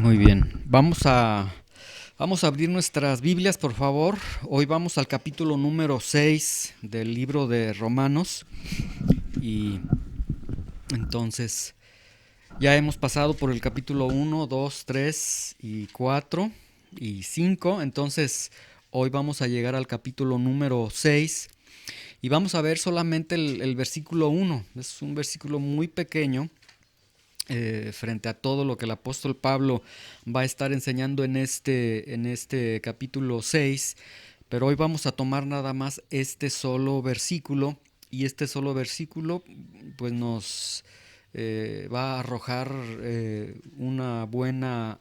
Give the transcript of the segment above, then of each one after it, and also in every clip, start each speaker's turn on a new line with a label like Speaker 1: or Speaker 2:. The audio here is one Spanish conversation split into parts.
Speaker 1: Muy bien, vamos a abrir nuestras Biblias, por favor. Hoy vamos al capítulo número 6 del libro de Romanos. Y entonces ya hemos pasado por el capítulo 1, 2, 3 y 4 y 5. Entonces hoy vamos a llegar al capítulo número 6 y vamos a ver solamente el versículo 1. Es un versículo muy pequeño. Frente a todo lo que el apóstol Pablo va a estar enseñando en este capítulo 6, pero hoy vamos a tomar nada más este solo versículo, y este solo versículo pues nos va a arrojar una buena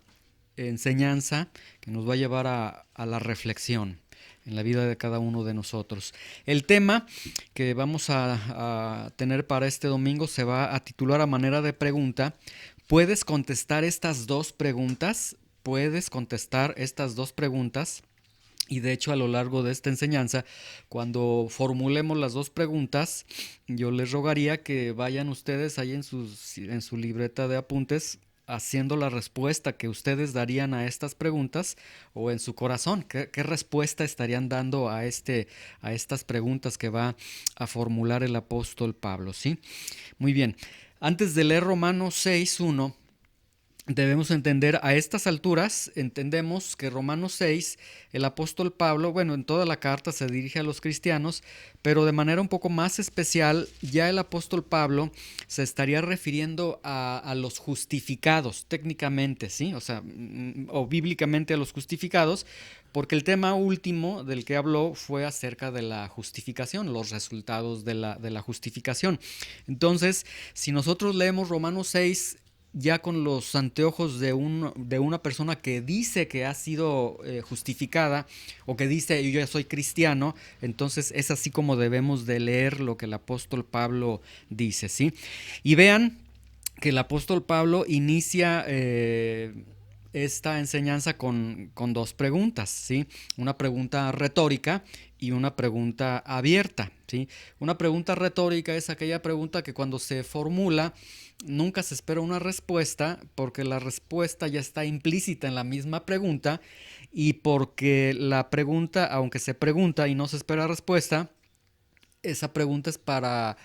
Speaker 1: enseñanza que nos va a llevar a la reflexión en la vida de cada uno de nosotros. El tema que vamos a tener para este domingo se va a titular a manera de pregunta. ¿Puedes contestar estas dos preguntas? ¿Puedes contestar estas dos preguntas? Y de hecho, a lo largo de esta enseñanza, cuando formulemos las dos preguntas, yo les rogaría que vayan ustedes ahí en su libreta de apuntes haciendo la respuesta que ustedes darían a estas preguntas, o en su corazón, qué respuesta estarían dando a estas preguntas que va a formular el apóstol Pablo, ¿sí? Muy bien. Antes de leer Romanos 6:1, debemos entender a estas alturas, entendemos que Romanos 6, el apóstol Pablo, bueno, en toda la carta se dirige a los cristianos, pero de manera un poco más especial, ya el apóstol Pablo se estaría refiriendo a los justificados, técnicamente, ¿sí? O sea, o bíblicamente a los justificados, porque el tema último del que habló fue acerca de la justificación, los resultados de la justificación. Entonces, si nosotros leemos Romanos 6, ya con los anteojos de una persona que dice que ha sido justificada, o que dice yo ya soy cristiano, entonces es así como debemos de leer lo que el apóstol Pablo dice, ¿sí? Y vean que el apóstol Pablo inicia esta enseñanza con dos preguntas, ¿sí? Una pregunta retórica y una pregunta abierta, ¿sí? Una pregunta retórica es aquella pregunta que cuando se formula nunca se espera una respuesta, porque la respuesta ya está implícita en la misma pregunta, y porque la pregunta, aunque se pregunta y no se espera respuesta, esa pregunta es para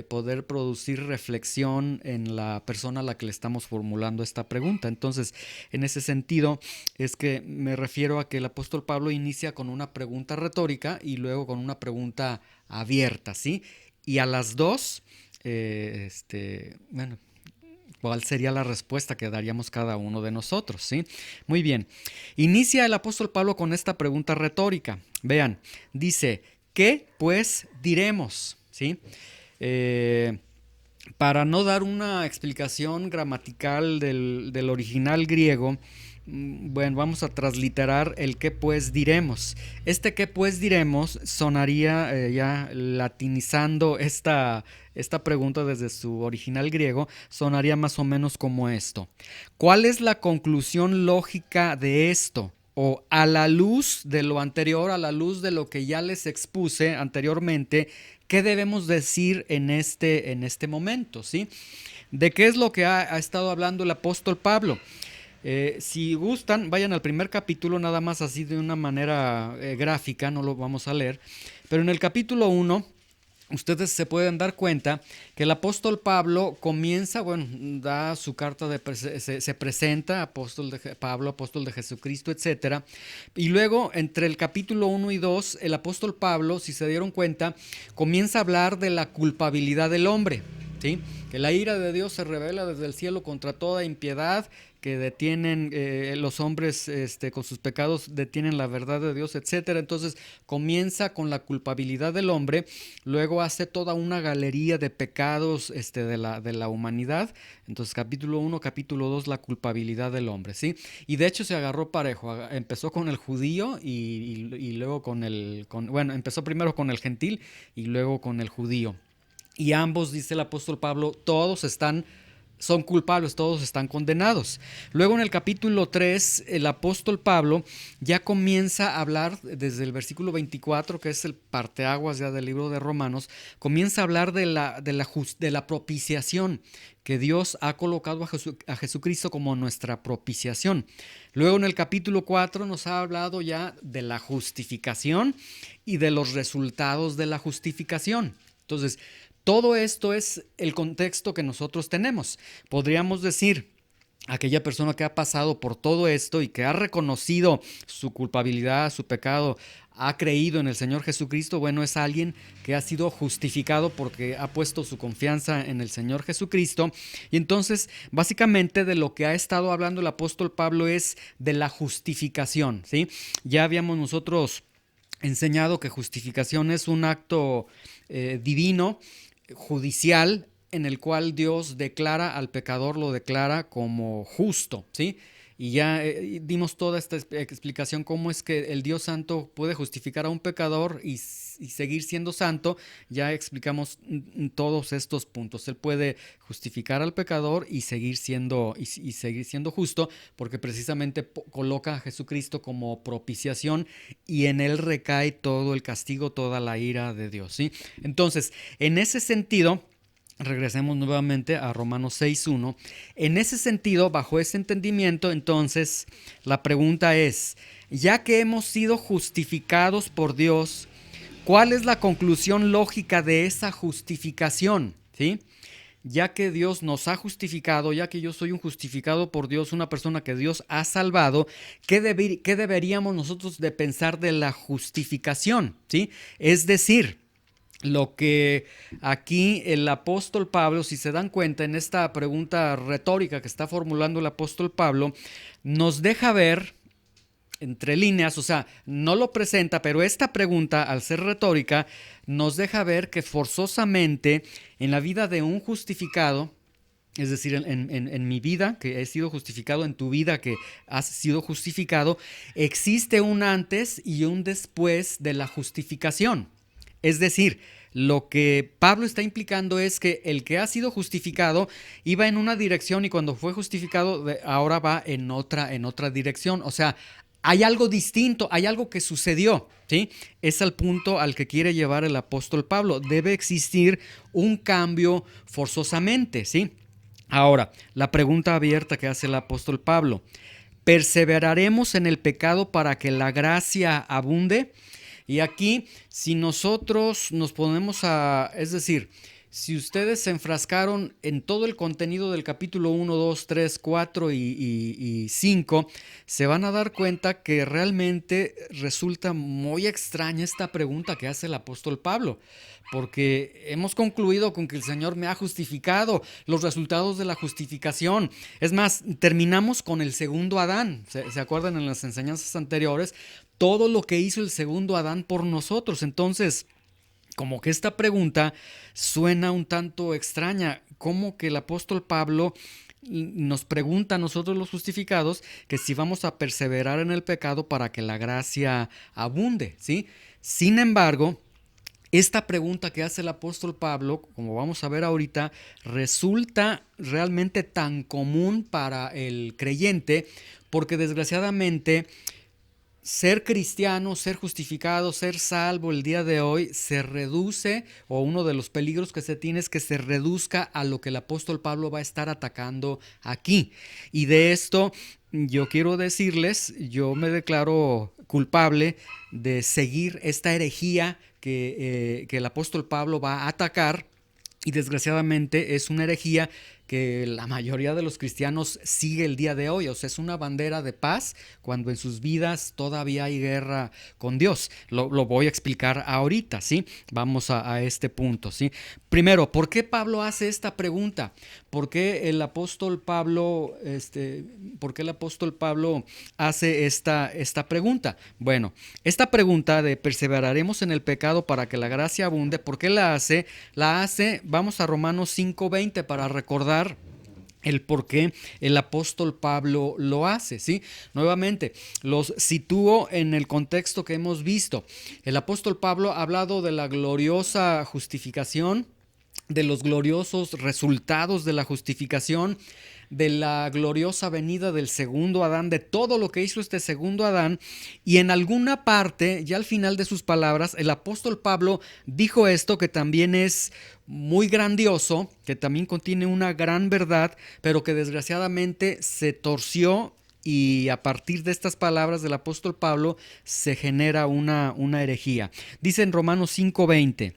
Speaker 1: poder producir reflexión en la persona a la que le estamos formulando esta pregunta. Entonces, en ese sentido, es que me refiero a que el apóstol Pablo inicia con una pregunta retórica y luego con una pregunta abierta, ¿sí? Y a las dos, bueno, ¿cuál sería la respuesta que daríamos cada uno de nosotros? ¿Sí? Muy bien. Inicia el apóstol Pablo con esta pregunta retórica. Vean, dice, ¿qué pues diremos? ¿Sí? Eh, para no dar una explicación gramatical del original griego, bueno, vamos a transliterar el qué pues diremos. Este qué pues diremos sonaría, ya latinizando esta pregunta desde su original griego, sonaría más o menos como esto. ¿Cuál es la conclusión lógica de esto? O a la luz de lo anterior, a la luz de lo que ya les expuse anteriormente, ¿qué debemos decir en este momento? ¿Sí? ¿De qué es lo que ha estado hablando el apóstol Pablo? Si gustan, vayan al primer capítulo, nada más así de una manera gráfica, no lo vamos a leer, pero en el capítulo 1 ustedes se pueden dar cuenta que el apóstol Pablo comienza, bueno, da su carta se presenta, Pablo, apóstol de Jesucristo, etcétera. Y luego, entre el capítulo 1 y 2, el apóstol Pablo, si se dieron cuenta, comienza a hablar de la culpabilidad del hombre, ¿sí? Que la ira de Dios se revela desde el cielo contra toda impiedad, que detienen los hombres con sus pecados, detienen la verdad de Dios, etcétera. Entonces comienza con la culpabilidad del hombre, luego hace toda una galería de pecados de la humanidad. Entonces capítulo 1, capítulo 2, la culpabilidad del hombre, ¿sí? Y de hecho se agarró parejo, empezó con el judío y luego bueno, empezó primero con el gentil y luego con el judío. Y ambos, dice el apóstol Pablo, todos están son culpables, todos están condenados. Luego en el capítulo 3, el apóstol Pablo ya comienza a hablar desde el versículo 24, que es el parteaguas ya del libro de Romanos, comienza a hablar de la propiciación, que Dios ha colocado a Jesucristo como nuestra propiciación. Luego en el capítulo 4 nos ha hablado ya de la justificación y de los resultados de la justificación. Entonces, todo esto es el contexto que nosotros tenemos. Podríamos decir, aquella persona que ha pasado por todo esto y que ha reconocido su culpabilidad, su pecado, ha creído en el Señor Jesucristo, bueno, es alguien que ha sido justificado porque ha puesto su confianza en el Señor Jesucristo. Y entonces, básicamente de lo que ha estado hablando el apóstol Pablo es de la justificación, ¿sí? Ya habíamos nosotros enseñado que justificación es un acto divino, judicial, en el cual Dios declara al pecador, lo declara como justo, ¿sí? Y ya dimos toda esta explicación cómo es que el Dios Santo puede justificar a un pecador y seguir siendo santo. Ya explicamos todos estos puntos. Él puede justificar al pecador y seguir siendo justo, porque precisamente coloca a Jesucristo como propiciación y en él recae todo el castigo, toda la ira de Dios, ¿sí? Entonces, en ese sentido, regresemos nuevamente a Romanos 6:1. En ese sentido, bajo ese entendimiento, entonces, la pregunta es, ya que hemos sido justificados por Dios, ¿cuál es la conclusión lógica de esa justificación? ¿Sí? Ya que Dios nos ha justificado, ya que yo soy un justificado por Dios, una persona que Dios ha salvado, ¿qué deberíamos nosotros de pensar de la justificación? ¿Sí? Es decir, lo que aquí el apóstol Pablo, si se dan cuenta en esta pregunta retórica que está formulando el apóstol Pablo, nos deja ver entre líneas, o sea, no lo presenta, pero esta pregunta, al ser retórica, nos deja ver que forzosamente en la vida de un justificado, es decir, en mi vida, que he sido justificado, en tu vida, que has sido justificado, existe un antes y un después de la justificación. Es decir, lo que Pablo está implicando es que el que ha sido justificado iba en una dirección y cuando fue justificado ahora va en otra dirección. O sea, hay algo distinto, hay algo que sucedió, ¿sí? Es el punto al que quiere llevar el apóstol Pablo. Debe existir un cambio forzosamente, ¿sí? Ahora, la pregunta abierta que hace el apóstol Pablo: ¿perseveraremos en el pecado para que la gracia abunde? Y aquí, si nosotros nos ponemos es decir, si ustedes se enfrascaron en todo el contenido del capítulo 1, 2, 3, 4 y 5, se van a dar cuenta que realmente resulta muy extraña esta pregunta que hace el apóstol Pablo, porque hemos concluido con que el Señor me ha justificado, los resultados de la justificación. Es más, terminamos con el segundo Adán. ¿Se acuerdan en las enseñanzas anteriores? Todo lo que hizo el segundo Adán por nosotros. Entonces, como que esta pregunta suena un tanto extraña, como que el apóstol Pablo nos pregunta a nosotros los justificados que si vamos a perseverar en el pecado para que la gracia abunde, ¿sí? Sin embargo, esta pregunta que hace el apóstol Pablo, como vamos a ver ahorita, resulta realmente tan común para el creyente porque desgraciadamente ser cristiano, ser justificado, ser salvo el día de hoy se reduce, o uno de los peligros que se tiene es que se reduzca a lo que el apóstol Pablo va a estar atacando aquí. Y de esto yo quiero decirles, yo me declaro culpable de seguir esta herejía que el apóstol Pablo va a atacar, y desgraciadamente es una herejía que la mayoría de los cristianos sigue el día de hoy. O sea, es una bandera de paz cuando en sus vidas todavía hay guerra con Dios. Lo voy a explicar ahorita, ¿sí? Vamos a este punto, ¿sí? Primero, ¿por qué Pablo hace esta pregunta? ¿Por qué el apóstol Pablo, hace esta pregunta? Bueno, esta pregunta de perseveraremos en el pecado para que la gracia abunde, ¿por qué la hace? Vamos a Romanos 5:20 para recordar el por qué el apóstol Pablo lo hace, ¿sí? Nuevamente, los sitúo en el contexto que hemos visto. El apóstol Pablo ha hablado de la gloriosa justificación, de los gloriosos resultados de la justificación, de la gloriosa venida del segundo Adán, de todo lo que hizo este segundo Adán. Y en alguna parte, ya al final de sus palabras, el apóstol Pablo dijo esto que también es muy grandioso, que también contiene una gran verdad, pero que desgraciadamente se torció, y a partir de estas palabras del apóstol Pablo se genera una herejía. Dice en Romanos 5:20: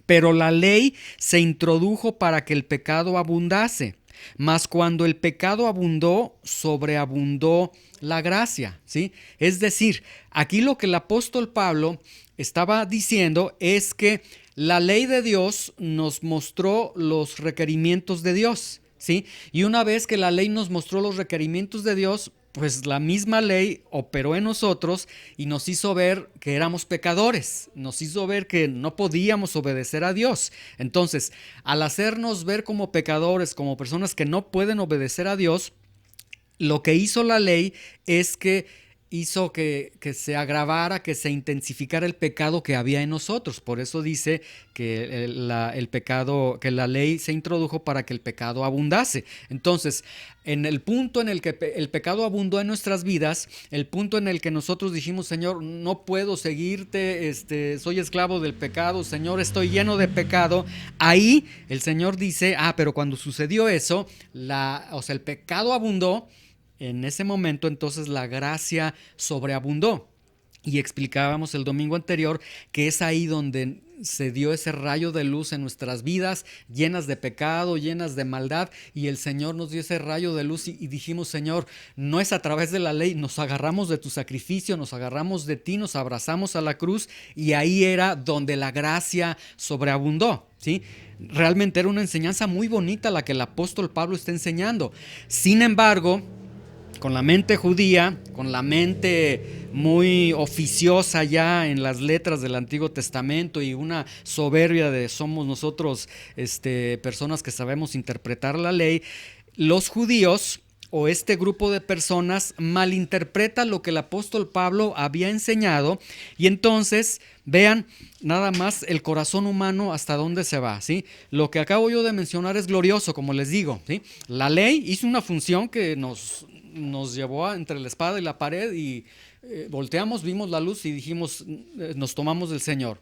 Speaker 1: pero la ley se introdujo para que el pecado abundase, mas cuando el pecado abundó, sobreabundó la gracia, ¿sí? Es decir, aquí lo que el apóstol Pablo estaba diciendo es que la ley de Dios nos mostró los requerimientos de Dios, ¿sí? Y una vez que la ley nos mostró los requerimientos de Dios, pues la misma ley operó en nosotros y nos hizo ver que éramos pecadores, nos hizo ver que no podíamos obedecer a Dios. Entonces, al hacernos ver como pecadores, como personas que no pueden obedecer a Dios, lo que hizo la ley es que hizo que se agravara, que se intensificara el pecado que había en nosotros. Por eso dice que el pecado, que la ley se introdujo para que el pecado abundase. Entonces, en el punto en el que el pecado abundó en nuestras vidas, el punto en el que nosotros dijimos: Señor, no puedo seguirte, soy esclavo del pecado, Señor, estoy lleno de pecado. Ahí el Señor dice: pero cuando sucedió eso, el pecado abundó. En ese momento, entonces, la gracia sobreabundó. Y explicábamos el domingo anterior que es ahí donde se dio ese rayo de luz en nuestras vidas, llenas de pecado, llenas de maldad, y el Señor nos dio ese rayo de luz y dijimos: Señor, no es a través de la ley, nos agarramos de tu sacrificio, nos agarramos de ti, nos abrazamos a la cruz, y ahí era donde la gracia sobreabundó, ¿sí? Realmente era una enseñanza muy bonita la que el apóstol Pablo está enseñando. Sin embargo, con la mente judía, con la mente muy oficiosa ya en las letras del Antiguo Testamento y una soberbia de somos nosotros personas que sabemos interpretar la ley, los judíos o este grupo de personas malinterpreta lo que el apóstol Pablo había enseñado, y entonces vean nada más el corazón humano hasta dónde se va, ¿sí? Lo que acabo yo de mencionar es glorioso, como les digo, ¿sí? La ley hizo una función que nos llevó entre la espada y la pared, y volteamos, vimos la luz y dijimos: nos tomamos del Señor.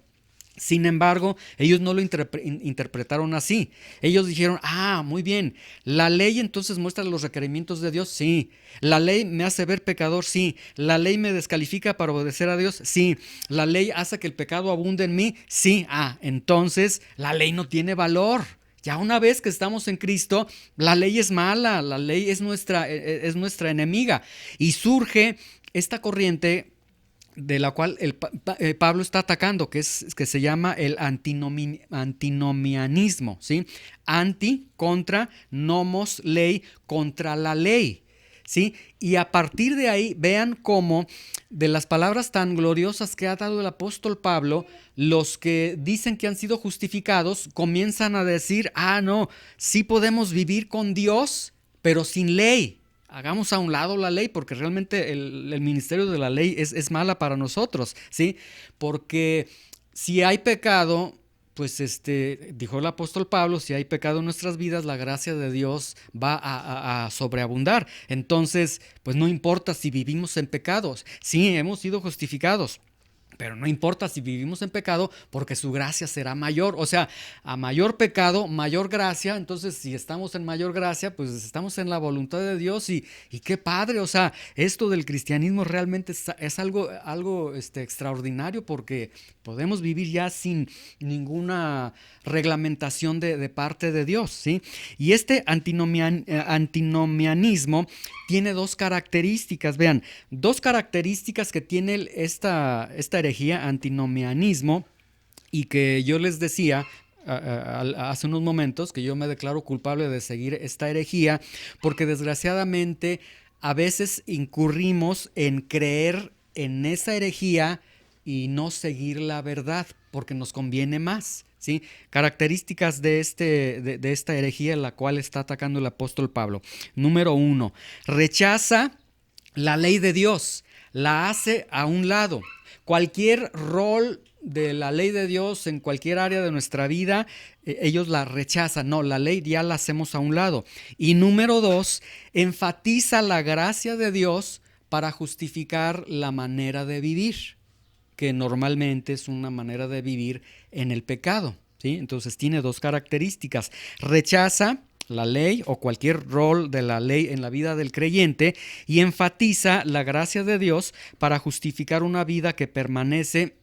Speaker 1: Sin embargo, ellos no lo interpretaron así. Ellos dijeron: muy bien, la ley entonces muestra los requerimientos de Dios, sí. La ley me hace ver pecador, sí. La ley me descalifica para obedecer a Dios, sí. La ley hace que el pecado abunde en mí, sí. Entonces la ley no tiene valor. Ya una vez que estamos en Cristo, la ley es mala, la ley es nuestra enemiga. Y surge esta corriente de la cual Pablo está atacando, que se llama el antinomianismo, ¿sí? Anti, contra, nomos, ley, contra la ley, ¿sí? Y a partir de ahí, vean cómo de las palabras tan gloriosas que ha dado el apóstol Pablo, los que dicen que han sido justificados comienzan a decir: no, sí podemos vivir con Dios, pero sin ley. Hagamos a un lado la ley, porque realmente el ministerio de la ley es mala para nosotros, ¿sí? Porque si hay pecado, pues dijo el apóstol Pablo, si hay pecado en nuestras vidas, la gracia de Dios va a sobreabundar. Entonces, pues no importa si vivimos en pecados, sí, hemos sido justificados, pero no importa si vivimos en pecado, porque su gracia será mayor. O sea, a mayor pecado, mayor gracia. Entonces, si estamos en mayor gracia, pues estamos en la voluntad de Dios, y qué padre. O sea, esto del cristianismo realmente es algo extraordinario, porque podemos vivir ya sin ninguna reglamentación de parte de Dios, ¿sí? Y este antinomianismo tiene dos características. Vean, dos características que tiene esta herejía, antinomianismo, y que yo les decía hace unos momentos que yo me declaro culpable de seguir esta herejía, porque desgraciadamente a veces incurrimos en creer en esa herejía y no seguir la verdad porque nos conviene más, ¿sí? Características de esta herejía, la cual está atacando el apóstol Pablo. Número 1, rechaza la ley de Dios, la hace a un lado. Cualquier rol de la ley de Dios en cualquier área de nuestra vida, ellos la rechazan. No, la ley ya la hacemos a un lado. Y número dos, enfatiza la gracia de Dios para justificar la manera de vivir, que normalmente es una manera de vivir en el pecado, ¿sí? Entonces tiene dos características. Rechaza la ley o cualquier rol de la ley en la vida del creyente y enfatiza la gracia de Dios para justificar una vida que permanece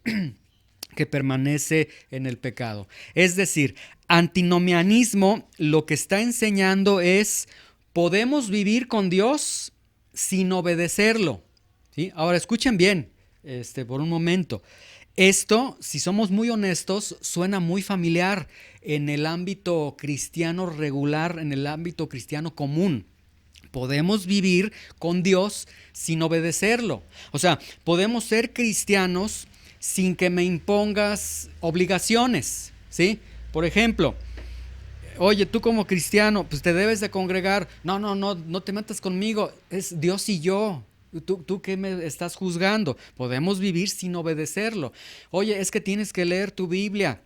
Speaker 1: en el pecado. Es decir, antinomianismo lo que está enseñando es: podemos vivir con Dios sin obedecerlo, ¿sí? Ahora escuchen bien, por un momento. Esto, si somos muy honestos, suena muy familiar en el ámbito cristiano regular, en el ámbito cristiano común. Podemos vivir con Dios sin obedecerlo. O sea, podemos ser cristianos sin que me impongas obligaciones, ¿sí? Por ejemplo, oye, tú como cristiano, pues te debes de congregar. No te metas conmigo, es Dios y yo. ¿Tú qué me estás juzgando? Podemos vivir sin obedecerlo. Oye, es que tienes que leer tu Biblia.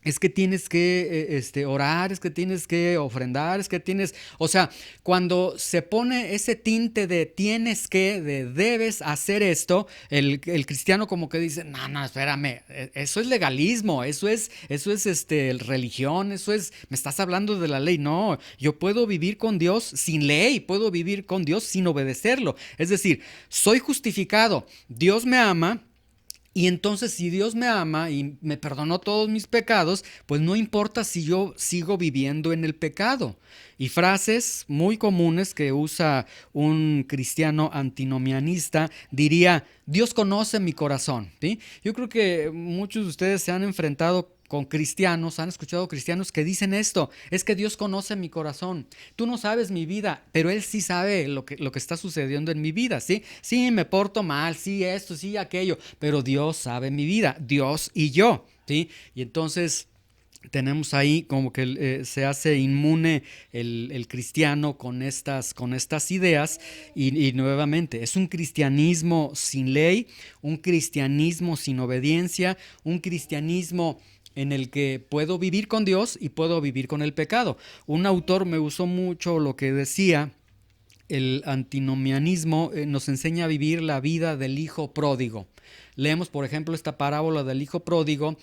Speaker 1: Es que tienes que orar, es que tienes que ofrendar, es que tienes... O sea, cuando se pone ese tinte de tienes que, de debes hacer esto, el cristiano como que dice, no, espérame, eso es legalismo, eso es religión, me estás hablando de la ley. No, yo puedo vivir con Dios sin ley, puedo vivir con Dios sin obedecerlo. Es decir, soy justificado, Dios me ama. Y entonces, si Dios me ama y me perdonó todos mis pecados, pues no importa si yo sigo viviendo en el pecado. Y frases muy comunes que usa un cristiano antinomianista diría: Dios conoce mi corazón, ¿sí? Yo creo que muchos de ustedes se han enfrentado con cristianos, han escuchado cristianos que dicen esto: es que Dios conoce mi corazón, tú no sabes mi vida, pero Él sí sabe lo que está sucediendo en mi vida, ¿sí? Sí, me porto mal, sí esto, sí aquello, pero Dios sabe mi vida, Dios y yo, ¿sí? Y entonces tenemos ahí como que se hace inmune el cristiano con estas ideas y nuevamente es un cristianismo sin ley, un cristianismo sin obediencia, un cristianismo en el que puedo vivir con Dios y puedo vivir con el pecado. Un autor me usó mucho lo que decía: el antinomianismo nos enseña a vivir la vida del hijo pródigo. Leemos, por ejemplo, esta parábola del hijo pródigo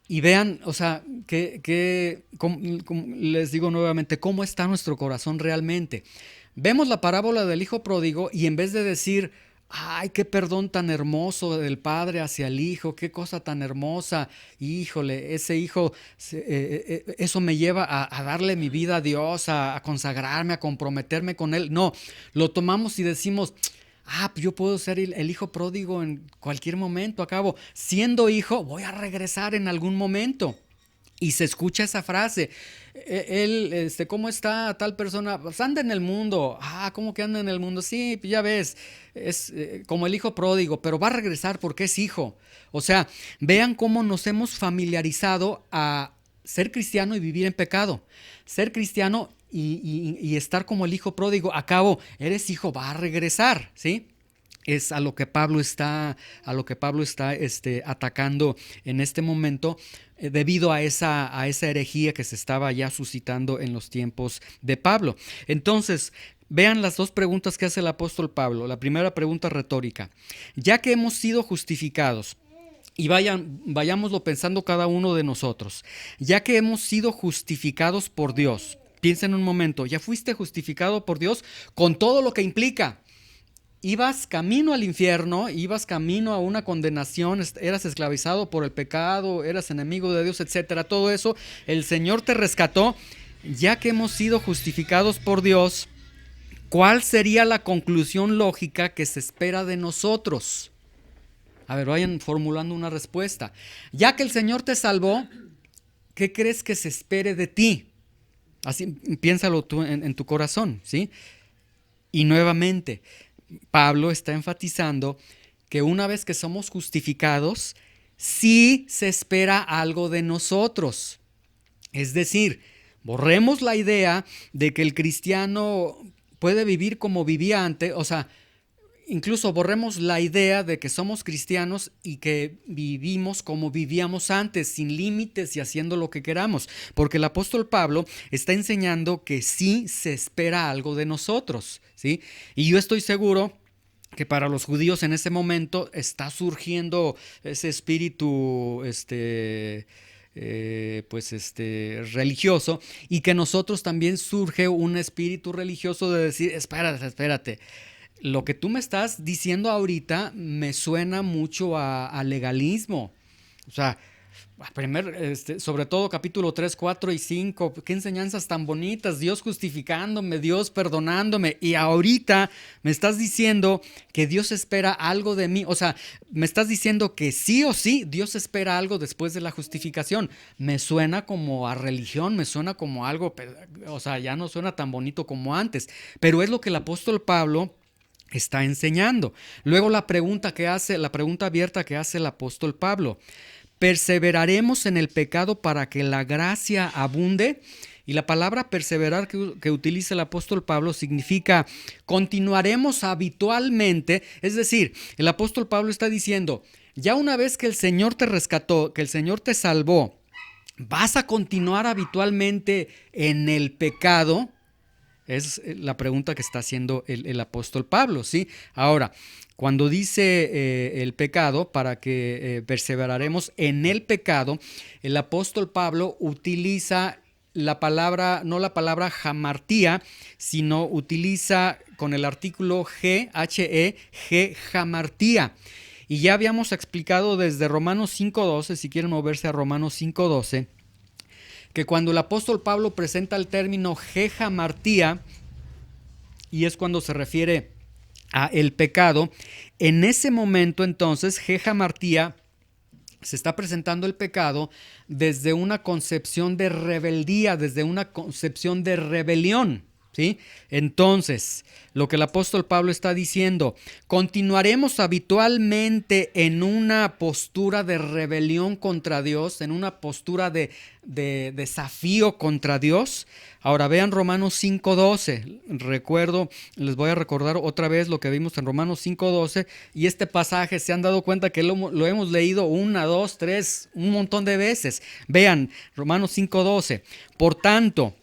Speaker 1: y vean, o sea, les digo nuevamente, cómo está nuestro corazón realmente. Vemos la parábola del hijo pródigo y en vez de decir: ay, qué perdón tan hermoso del padre hacia el hijo, qué cosa tan hermosa, híjole, ese hijo, eso me lleva a darle mi vida a Dios, a consagrarme, a comprometerme con Él. No, lo tomamos y decimos: pues yo puedo ser el hijo pródigo en cualquier momento. Acabo siendo hijo, voy a regresar en algún momento. Y se escucha esa frase: ¿cómo está tal persona? Pues anda en el mundo. ¿Cómo que anda en el mundo? Sí, ya ves, es como el hijo pródigo, pero va a regresar porque es hijo. O sea, vean cómo nos hemos familiarizado a ser cristiano y vivir en pecado. Ser cristiano y estar como el hijo pródigo. A cabo, eres hijo, va a regresar, ¿sí? Es a lo que Pablo está atacando en este momento, debido a esa herejía que se estaba ya suscitando en los tiempos de Pablo. Entonces, vean las dos preguntas que hace el apóstol Pablo. La primera pregunta retórica: ya que hemos sido justificados, y vayámoslo pensando cada uno de nosotros, ya que hemos sido justificados por Dios, piensa en un momento, ya fuiste justificado por Dios con todo lo que implica. Ibas camino al infierno, ibas camino a una condenación, eras esclavizado por el pecado, eras enemigo de Dios, etcétera. Todo eso, el Señor te rescató. Ya que hemos sido justificados por Dios, ¿cuál sería la conclusión lógica que se espera de nosotros? A ver, vayan formulando una respuesta. Ya que el Señor te salvó, ¿qué crees que se espere de ti? Así, piénsalo tú en tu corazón, ¿sí? Y nuevamente, Pablo está enfatizando que una vez que somos justificados, sí se espera algo de nosotros. Es decir, borremos la idea de que el cristiano puede vivir como vivía antes. O sea, incluso borremos la idea de que somos cristianos y que vivimos como vivíamos antes, sin límites y haciendo lo que queramos, porque el apóstol Pablo está enseñando que sí se espera algo de nosotros, ¿sí? Y yo estoy seguro que para los judíos en ese momento está surgiendo ese espíritu religioso, y que nosotros también surge un espíritu religioso de decir, espérate, lo que tú me estás diciendo ahorita me suena mucho a legalismo. O sea, sobre todo capítulo 3, 4 y 5, qué enseñanzas tan bonitas, Dios justificándome, Dios perdonándome, y ahorita me estás diciendo que Dios espera algo de mí. O sea, me estás diciendo que sí o sí Dios espera algo después de la justificación. Me suena como a religión, me suena como algo, o sea, ya no suena tan bonito como antes, pero es lo que el apóstol Pablo está enseñando. Luego la pregunta abierta que hace el apóstol Pablo: ¿perseveraremos en el pecado para que la gracia abunde? Y la palabra perseverar que utiliza el apóstol Pablo significa continuaremos habitualmente. Es decir, el apóstol Pablo está diciendo, ya una vez que el Señor te rescató, que el Señor te salvó, ¿vas a continuar habitualmente en el pecado? Es la pregunta que está haciendo el apóstol Pablo, ¿sí? Ahora, cuando dice el pecado, para que perseveraremos en el pecado, el apóstol Pablo utiliza la palabra, no la palabra jamartía, sino utiliza con el artículo G, jamartía. Y ya habíamos explicado desde Romanos 5.12, si quieren moverse a Romanos 5.12, que cuando el apóstol Pablo presenta el término jamartía, y es cuando se refiere a el pecado, en ese momento entonces jamartía se está presentando el pecado desde una concepción de rebeldía, desde una concepción de rebelión, ¿sí? Entonces, lo que el apóstol Pablo está diciendo, continuaremos habitualmente en una postura de rebelión contra Dios, en una postura de desafío contra Dios. Ahora vean Romanos 5.12. Les voy a recordar otra vez lo que vimos en Romanos 5.12, y este pasaje se han dado cuenta que lo hemos leído 1, 2, 3, un montón de veces. Vean Romanos 5.12. Por tanto,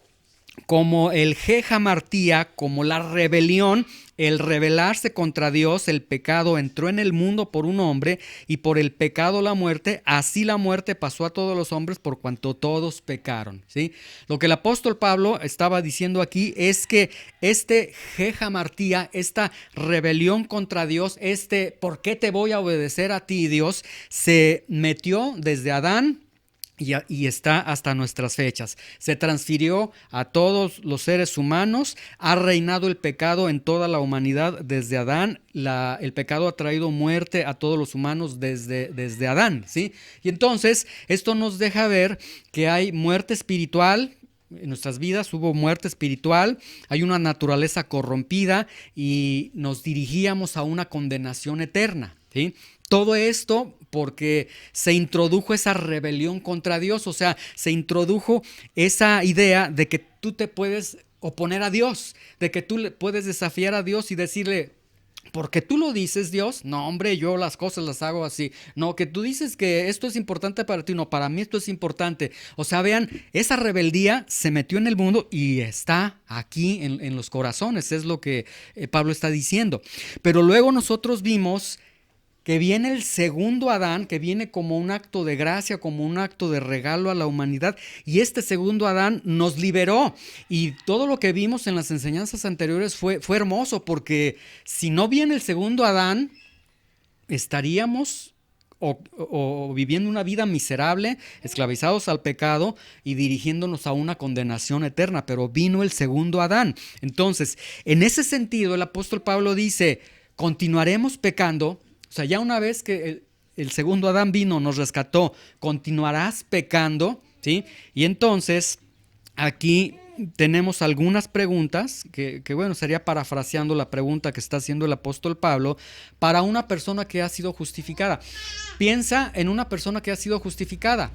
Speaker 1: como el jamartía, como la rebelión, el rebelarse contra Dios, el pecado entró en el mundo por un hombre, y por el pecado la muerte, así la muerte pasó a todos los hombres por cuanto todos pecaron, ¿sí? Lo que el apóstol Pablo estaba diciendo aquí es que este jamartía, esta rebelión contra Dios, ¿por qué te voy a obedecer a ti, Dios?, se metió desde Adán y está hasta nuestras fechas. Se transfirió a todos los seres humanos, ha reinado el pecado en toda la humanidad desde Adán. El pecado ha traído muerte a todos los humanos desde Adán, ¿sí? Y entonces esto nos deja ver que hay muerte espiritual. En nuestras vidas hubo muerte espiritual, hay una naturaleza corrompida y nos dirigíamos a una condenación eterna, ¿sí? Todo esto porque se introdujo esa rebelión contra Dios, o sea, se introdujo esa idea de que tú te puedes oponer a Dios, de que tú le puedes desafiar a Dios y decirle, porque tú lo dices, Dios, no, hombre, yo las cosas las hago así. No, que tú dices que esto es importante para ti, no, para mí esto es importante. O sea, vean, esa rebeldía se metió en el mundo y está aquí en los corazones, es lo que Pablo está diciendo. Pero luego nosotros vimos que viene el segundo Adán, que viene como un acto de gracia, como un acto de regalo a la humanidad, y este segundo Adán nos liberó. Y todo lo que vimos en las enseñanzas anteriores fue hermoso, porque si no viene el segundo Adán, estaríamos o viviendo una vida miserable, esclavizados al pecado y dirigiéndonos a una condenación eterna, pero vino el segundo Adán. Entonces, en ese sentido, el apóstol Pablo dice, continuaremos pecando. O sea, ya una vez que el segundo Adán vino, nos rescató, continuarás pecando, ¿sí? Y entonces, aquí tenemos algunas preguntas, que bueno, sería parafraseando la pregunta que está haciendo el apóstol Pablo, para una persona que ha sido justificada. Piensa en una persona que ha sido justificada,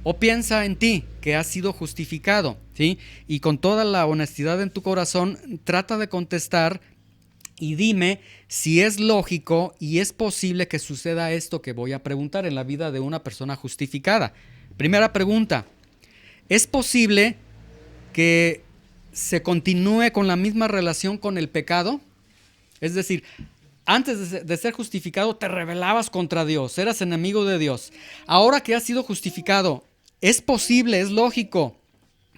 Speaker 1: o piensa en ti, que has sido justificado, ¿sí? Y con toda la honestidad en tu corazón, trata de contestar y dime si es lógico y es posible que suceda esto que voy a preguntar en la vida de una persona justificada. Primera pregunta, ¿es posible que se continúe con la misma relación con el pecado? Es decir, antes de ser justificado te rebelabas contra Dios, eras enemigo de Dios. Ahora que has sido justificado, ¿es posible, es lógico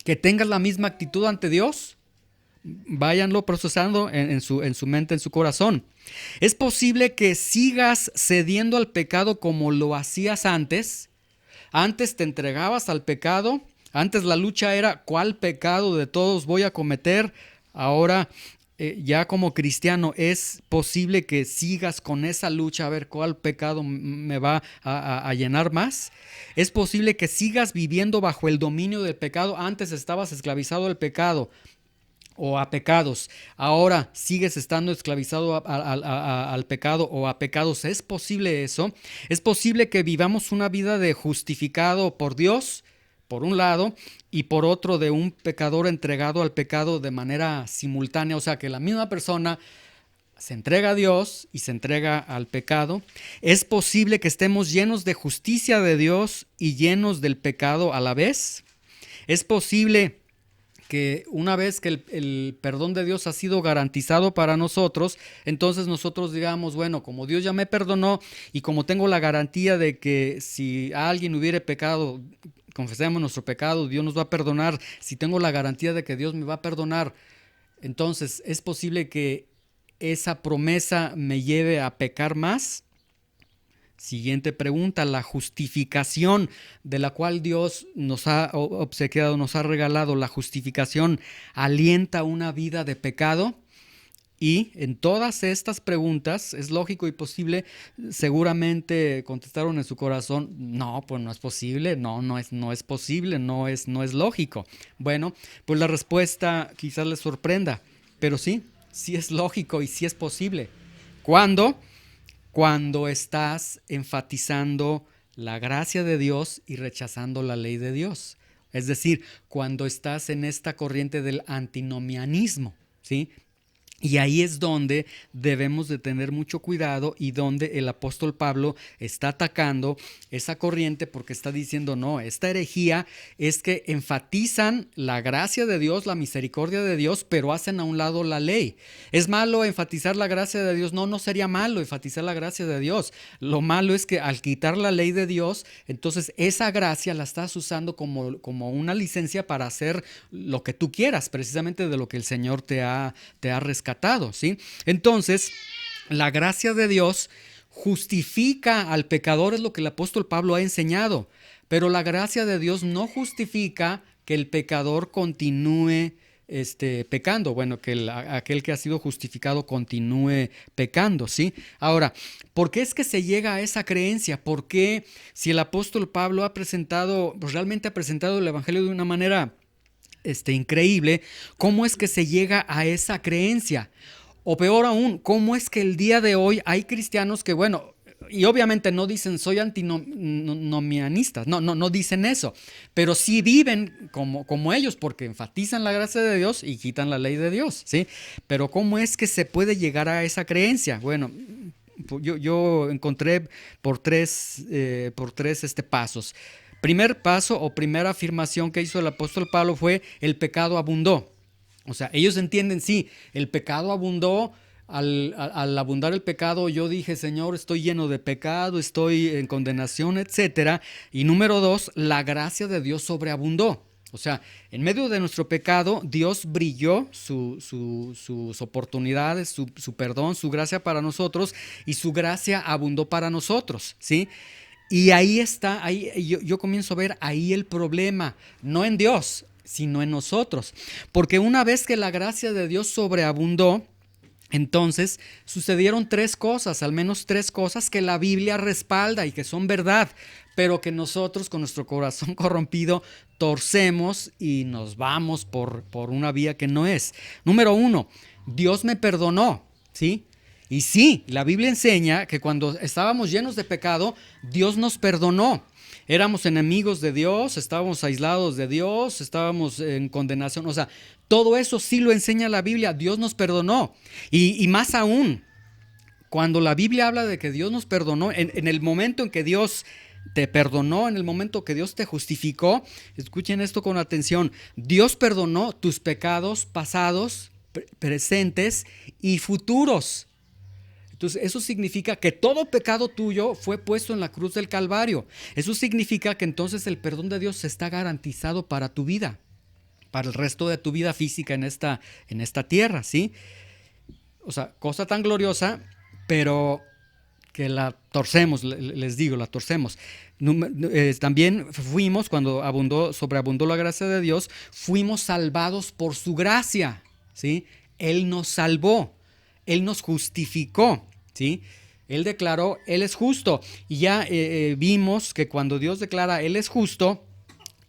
Speaker 1: que tengas la misma actitud ante Dios? Váyanlo procesando en su mente, en su corazón. ¿Es posible que sigas cediendo al pecado como lo hacías antes? Antes te entregabas al pecado, antes la lucha era ¿cuál pecado de todos voy a cometer? Ahora ya como cristiano es posible que sigas con esa lucha a ver cuál pecado me va a llenar más. Es posible que sigas viviendo bajo el dominio del pecado. Antes estabas esclavizado al pecado o a pecados, ahora sigues estando esclavizado al pecado o a pecados. ¿Es posible eso? ¿Es posible que vivamos una vida de justificado por Dios, por un lado, y por otro de un pecador entregado al pecado de manera simultánea? O sea, que la misma persona se entrega a Dios y se entrega al pecado. ¿Es posible que estemos llenos de justicia de Dios y llenos del pecado a la vez? ¿Es posible que una vez que el perdón de Dios ha sido garantizado para nosotros, entonces nosotros digamos, bueno, como Dios ya me perdonó y como tengo la garantía de que si alguien hubiere pecado, confesemos nuestro pecado, Dios nos va a perdonar, si tengo la garantía de que Dios me va a perdonar, entonces es posible que esa promesa me lleve a pecar más? Siguiente pregunta, la justificación de la cual Dios nos ha obsequiado, nos ha regalado, la justificación alienta una vida de pecado. Y en todas estas preguntas, es lógico y posible, seguramente contestaron en su corazón, no, pues no es posible, no es posible, no es lógico. Bueno, pues la respuesta quizás les sorprenda, pero sí es lógico y sí es posible. ¿Cuándo? Cuando estás enfatizando la gracia de Dios y rechazando la ley de Dios. Es decir, cuando estás en esta corriente del antinomianismo, ¿sí? Y ahí es donde debemos de tener mucho cuidado y donde el apóstol Pablo está atacando esa corriente porque está diciendo, no, esta herejía es que enfatizan la gracia de Dios, la misericordia de Dios, pero hacen a un lado la ley. ¿Es malo enfatizar la gracia de Dios? No sería malo enfatizar la gracia de Dios. Lo malo es que al quitar la ley de Dios, entonces esa gracia la estás usando como una licencia para hacer lo que tú quieras, precisamente de lo que el Señor te ha rescatado. ¿Sí? Entonces, la gracia de Dios justifica al pecador, es lo que el apóstol Pablo ha enseñado, pero la gracia de Dios no justifica que el pecador continúe pecando, bueno, que aquel que ha sido justificado continúe pecando, ¿sí? Ahora, ¿por qué es que se llega a esa creencia? ¿Por qué si el apóstol Pablo ha presentado, pues realmente ha presentado el evangelio de una manera increíble, cómo es que se llega a esa creencia? O peor aún, cómo es que el día de hoy hay cristianos que, bueno, y obviamente no dicen soy antinomianistas, no dicen eso, pero sí viven como ellos porque enfatizan la gracia de Dios y quitan la ley de Dios, ¿sí? Pero ¿cómo es que se puede llegar a esa creencia? Bueno, yo encontré por tres pasos. Primer paso o primera afirmación que hizo el apóstol Pablo fue el pecado abundó. O sea, ellos entienden, sí, el pecado abundó. Al abundar el pecado, yo dije, Señor, estoy lleno de pecado, estoy en condenación, etcétera. Y número dos, la gracia de Dios sobreabundó. O sea, en medio de nuestro pecado, Dios brilló sus oportunidades, su perdón, su gracia para nosotros, y su gracia abundó para nosotros, ¿sí? Y ahí está, yo comienzo a ver ahí el problema, no en Dios, sino en nosotros. Porque una vez que la gracia de Dios sobreabundó, entonces sucedieron tres cosas, al menos tres cosas que la Biblia respalda y que son verdad, pero que nosotros con nuestro corazón corrompido torcemos y nos vamos por una vía que no es. Número uno, Dios me perdonó, ¿sí? Y sí, la Biblia enseña que cuando estábamos llenos de pecado, Dios nos perdonó. Éramos enemigos de Dios, estábamos aislados de Dios, estábamos en condenación. O sea, todo eso sí lo enseña la Biblia. Dios nos perdonó. Y más aún, cuando la Biblia habla de que Dios nos perdonó, en el momento en que Dios te perdonó, en el momento que Dios te justificó, escuchen esto con atención, Dios perdonó tus pecados pasados, presentes y futuros. Entonces, eso significa que todo pecado tuyo fue puesto en la cruz del Calvario. Eso significa que entonces el perdón de Dios está garantizado para tu vida, para el resto de tu vida física en esta tierra, ¿sí? O sea, cosa tan gloriosa, pero que la torcemos, les digo, la torcemos. También fuimos, cuando sobreabundó la gracia de Dios, fuimos salvados por su gracia, ¿sí? Él nos salvó, Él nos justificó, ¿sí? Él declaró, Él es justo. Y ya vimos que cuando Dios declara, Él es justo,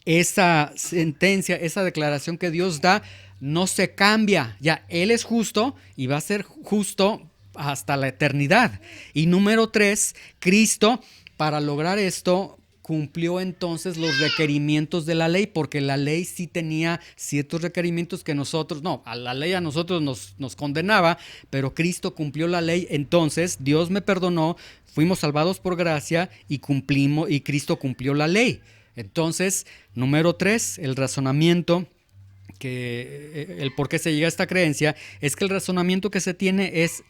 Speaker 1: esa sentencia, esa declaración que Dios da, no se cambia. Ya Él es justo y va a ser justo hasta la eternidad. Y número 3, Cristo, para lograr esto, cumplió entonces los requerimientos de la ley, porque la ley sí tenía ciertos requerimientos que nosotros, no, a la ley a nosotros nos condenaba, pero Cristo cumplió la ley. Entonces Dios me perdonó, fuimos salvados por gracia y cumplimos, y Cristo cumplió la ley. Entonces, número 3, el razonamiento, que el por qué se llega a esta creencia, es que el razonamiento que se tiene es,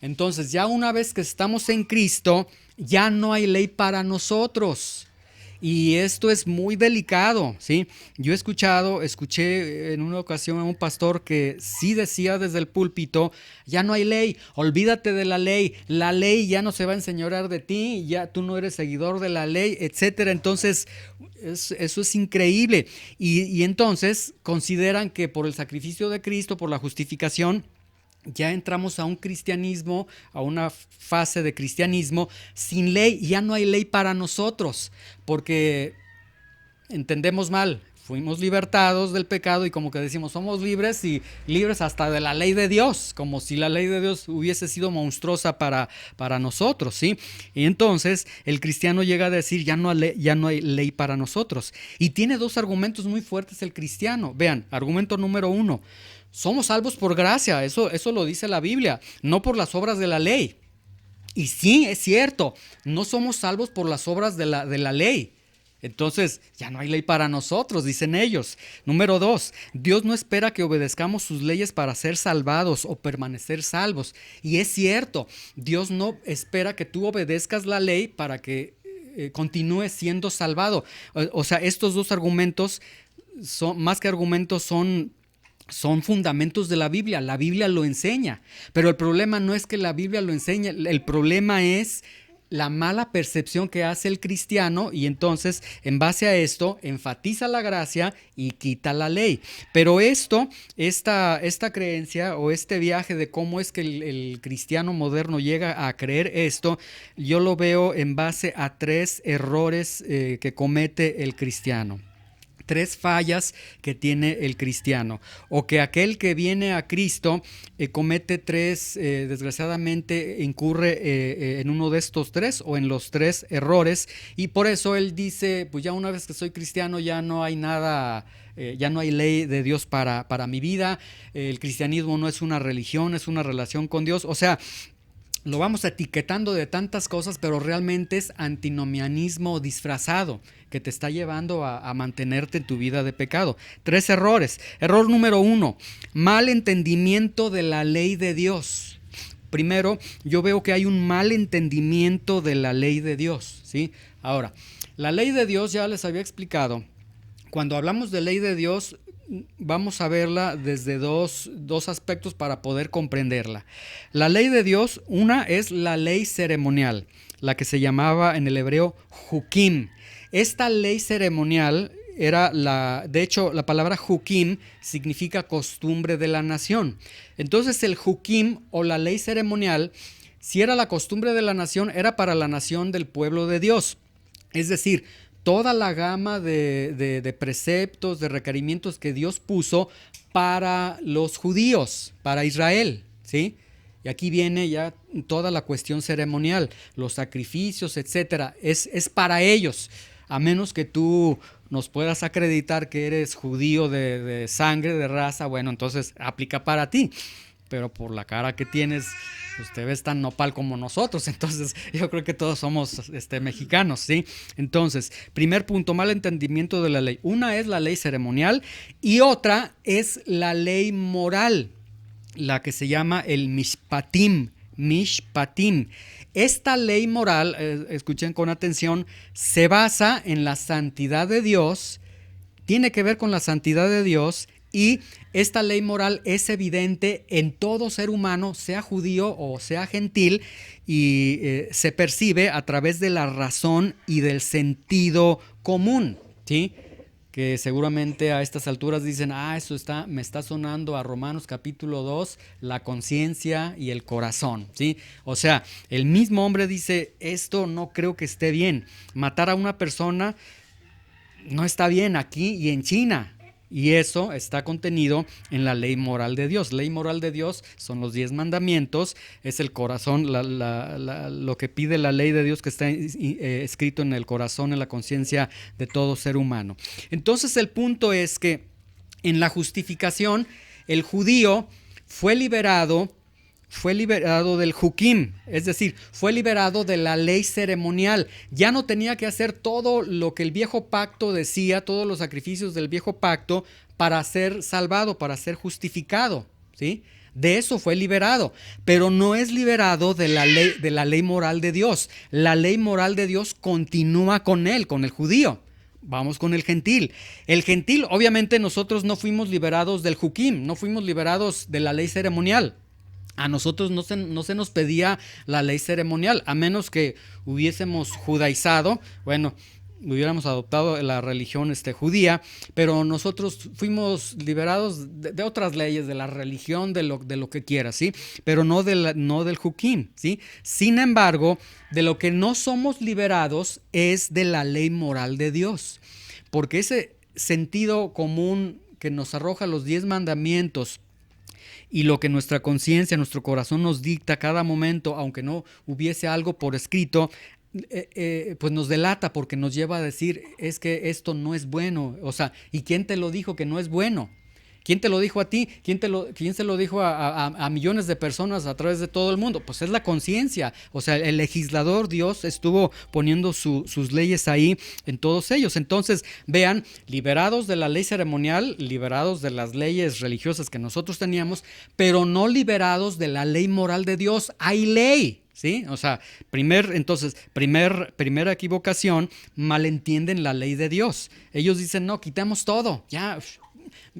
Speaker 1: entonces ya una vez que estamos en Cristo, ya no hay ley para nosotros. Y esto es muy delicado, ¿sí? Yo escuché en una ocasión a un pastor que sí decía desde el púlpito, ya no hay ley, olvídate de la ley ya no se va a enseñorear de ti, ya tú no eres seguidor de la ley, etcétera. Entonces, eso es increíble. Y entonces consideran que por el sacrificio de Cristo, por la justificación, ya entramos a un cristianismo, a una fase de cristianismo sin ley. Ya no hay ley para nosotros, porque entendemos mal. Fuimos libertados del pecado y como que decimos, somos libres y libres hasta de la ley de Dios, como si la ley de Dios hubiese sido monstruosa para nosotros, ¿sí? Y entonces el cristiano llega a decir, ya no hay ley para nosotros. Y tiene 2 argumentos muy fuertes el cristiano. Vean, argumento número 1. Somos salvos por gracia, eso lo dice la Biblia, no por las obras de la ley. Y sí, es cierto, no somos salvos por las obras de la ley. Entonces, ya no hay ley para nosotros, dicen ellos. Número 2, Dios no espera que obedezcamos sus leyes para ser salvados o permanecer salvos. Y es cierto, Dios no espera que tú obedezcas la ley para que continúes siendo salvado. O sea, estos 2 argumentos, más que argumentos, son fundamentos de la Biblia lo enseña, pero el problema no es que la Biblia lo enseñe, el problema es la mala percepción que hace el cristiano y entonces en base a esto enfatiza la gracia y quita la ley. Pero esta creencia o este viaje de cómo es que el cristiano moderno llega a creer esto, yo lo veo en base a 3 errores que comete el cristiano. 3 fallas que tiene el cristiano, o que aquel que viene a Cristo comete 3, desgraciadamente incurre en uno de estos 3 o en los 3 errores, y por eso él dice, pues ya una vez que soy cristiano ya no hay nada, ya no hay ley de Dios para mi vida, el cristianismo no es una religión, es una relación con Dios. O sea, lo vamos etiquetando de tantas cosas, pero realmente es antinomianismo disfrazado que te está llevando a mantenerte en tu vida de pecado. 3 errores. Error número 1, mal entendimiento de la ley de Dios. Primero, yo veo que hay un mal entendimiento de la ley de Dios, ¿sí? Ahora, la ley de Dios ya les había explicado. Cuando hablamos de ley de Dios, vamos a verla desde dos aspectos para poder comprenderla. La ley de Dios, una es la ley ceremonial, la que se llamaba en el hebreo Jukim. Esta ley ceremonial de hecho, la palabra Jukim significa costumbre de la nación. Entonces el Jukim o la ley ceremonial, si era la costumbre de la nación, era para la nación del pueblo de Dios. Es decir, toda la gama de preceptos, de requerimientos que Dios puso para los judíos, para Israel, ¿sí? Y aquí viene ya toda la cuestión ceremonial, los sacrificios, etcétera. Es para ellos. a menos que tú nos puedas acreditar que eres judío de sangre, de raza, bueno, entonces aplica para ti. Pero por la cara que tienes, pues te ves tan nopal como nosotros. Entonces, yo creo que todos somos mexicanos, ¿sí? Entonces, primer punto, mal entendimiento de la ley. Una es la ley ceremonial y otra es la ley moral, la que se llama el mishpatim. Mishpatim. Esta ley moral, escuchen con atención, se basa en la santidad de Dios, tiene que ver con la santidad de Dios, y esta ley moral es evidente en todo ser humano, sea judío o sea gentil, y se percibe a través de la razón y del sentido común, ¿sí? Que seguramente a estas alturas dicen, eso me está sonando a Romanos capítulo 2, la conciencia y el corazón, ¿sí? O sea, el mismo hombre dice, esto no creo que esté bien. Matar a una persona no está bien aquí y en China. Y eso está contenido en la ley moral de Dios. Ley moral de Dios son los 10 mandamientos, es el corazón, lo que pide la ley de Dios que está escrito en el corazón, en la conciencia de todo ser humano. Entonces el punto es que en la justificación el judío fue liberado del Jukim, es decir, fue liberado de la ley ceremonial. Ya no tenía que hacer todo lo que el viejo pacto decía, todos los sacrificios del viejo pacto para ser salvado, para ser justificado, ¿sí? De eso fue liberado, pero no es liberado de la ley moral de Dios. La ley moral de Dios continúa con él, con el judío. Vamos con el gentil. El gentil, obviamente nosotros no fuimos liberados del Jukim, no fuimos liberados de la ley ceremonial. A nosotros no se nos pedía la ley ceremonial, a menos que hubiésemos judaizado, bueno, hubiéramos adoptado la religión judía, pero nosotros fuimos liberados de otras leyes, de la religión, de lo que quieras, ¿sí? Pero no del Jukim, ¿sí? Sin embargo, de lo que no somos liberados es de la ley moral de Dios, porque ese sentido común que nos arroja los 10 mandamientos y lo que nuestra conciencia, nuestro corazón nos dicta a cada momento, aunque no hubiese algo por escrito, pues nos delata, porque nos lleva a decir, es que esto no es bueno. O sea, ¿y quién te lo dijo que no es bueno? ¿Quién te lo dijo a ti? ¿Quién se lo dijo a millones de personas a través de todo el mundo? Pues es la conciencia. O sea, el legislador, Dios, estuvo poniendo sus leyes ahí en todos ellos. Entonces, vean, liberados de la ley ceremonial, liberados de las leyes religiosas que nosotros teníamos, pero no liberados de la ley moral de Dios. Hay ley, ¿sí? O sea, primera equivocación, malentienden la ley de Dios. Ellos dicen, no, quitamos todo, ya.